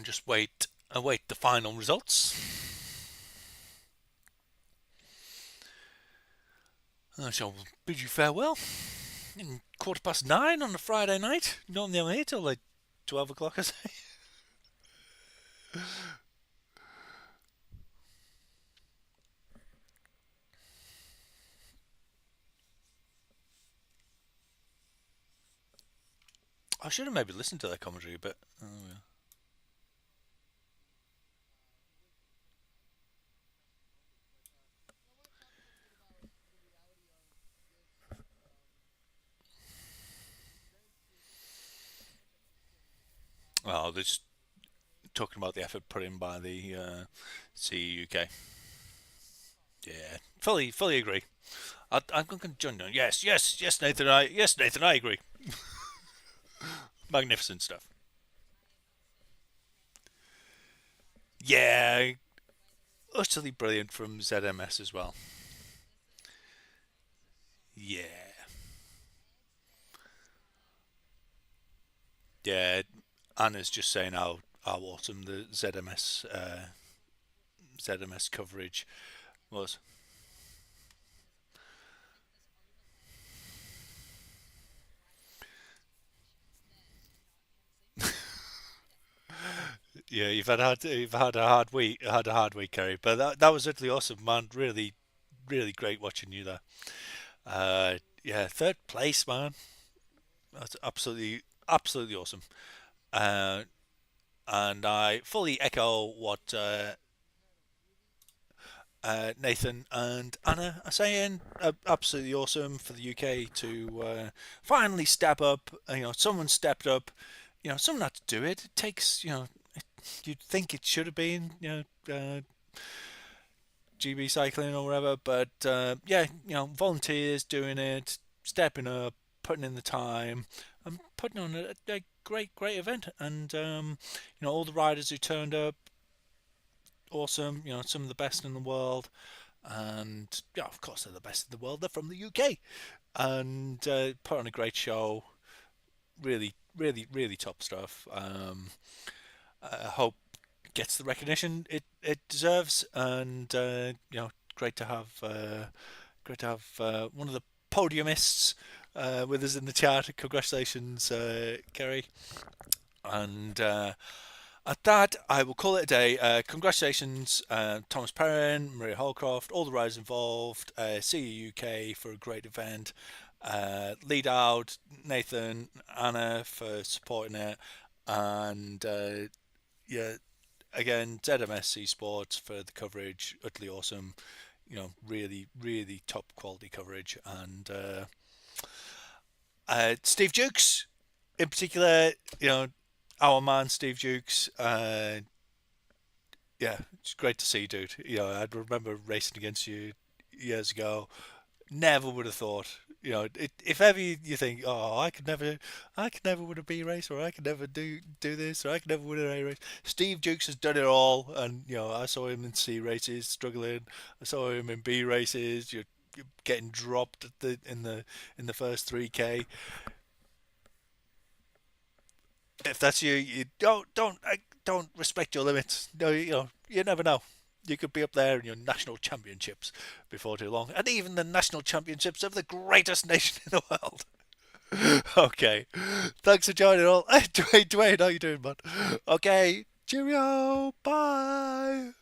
Just await the final results. I shall bid you farewell. In 9:15 on a Friday night. Normally I'm here till like 12 o'clock, I say. I should have maybe listened to that commentary, but yeah. Well, they're just talking about the effort put in by the CUK. Yeah, fully agree. I'm going to join you. Yes, Nathan. I agree. Magnificent stuff. Yeah, utterly brilliant from ZMS as well. Yeah, yeah. Anna's just saying how awesome the ZMS coverage was. Yeah, you've had a hard week, Kerry. But that was utterly awesome, man. Really great watching you there. Yeah, third place, man. That's absolutely awesome. Uh, and I fully echo what Nathan and Anna are saying. Absolutely awesome for the UK to finally step up. Someone stepped up. Someone had to do it. It takes, you'd think it should have been, GB cycling or whatever, but yeah, volunteers doing it, stepping up, putting in the time, and putting on a great event. And all the riders who turned up, awesome. Some of the best in the world, and yeah, of course they're the best in the world. They're from the UK, and put on a great show. Really top stuff. I hope it gets the recognition it deserves, and great to have one of the podiumists with us in the chat. Congratulations, Kerry, and at that, I will call it a day. Congratulations, Thomas Perrin, Maria Holcroft, all the riders involved, CU UK for a great event. Lead out, Nathan, Anna for supporting it, and yeah, again, ZMS Esports for the coverage. Utterly awesome. Really top quality coverage. And Steve Jukes, in particular, our man Steve Jukes. Yeah, it's great to see, dude. I remember racing against you years ago. Never would have thought. If ever you think, oh, I could never win a B race, or I could never do this, or I could never win an A race. Steve Jukes has done it all, and I saw him in C races struggling. I saw him in B races. You're getting dropped in the first 3K. If that's you, you don't respect your limits. No, you never know. You could be up there in your national championships before too long, and even the national championships of the greatest nation in the world. Okay, thanks for joining all. Hey, Dwayne, how you doing, man? Okay, cheerio, bye.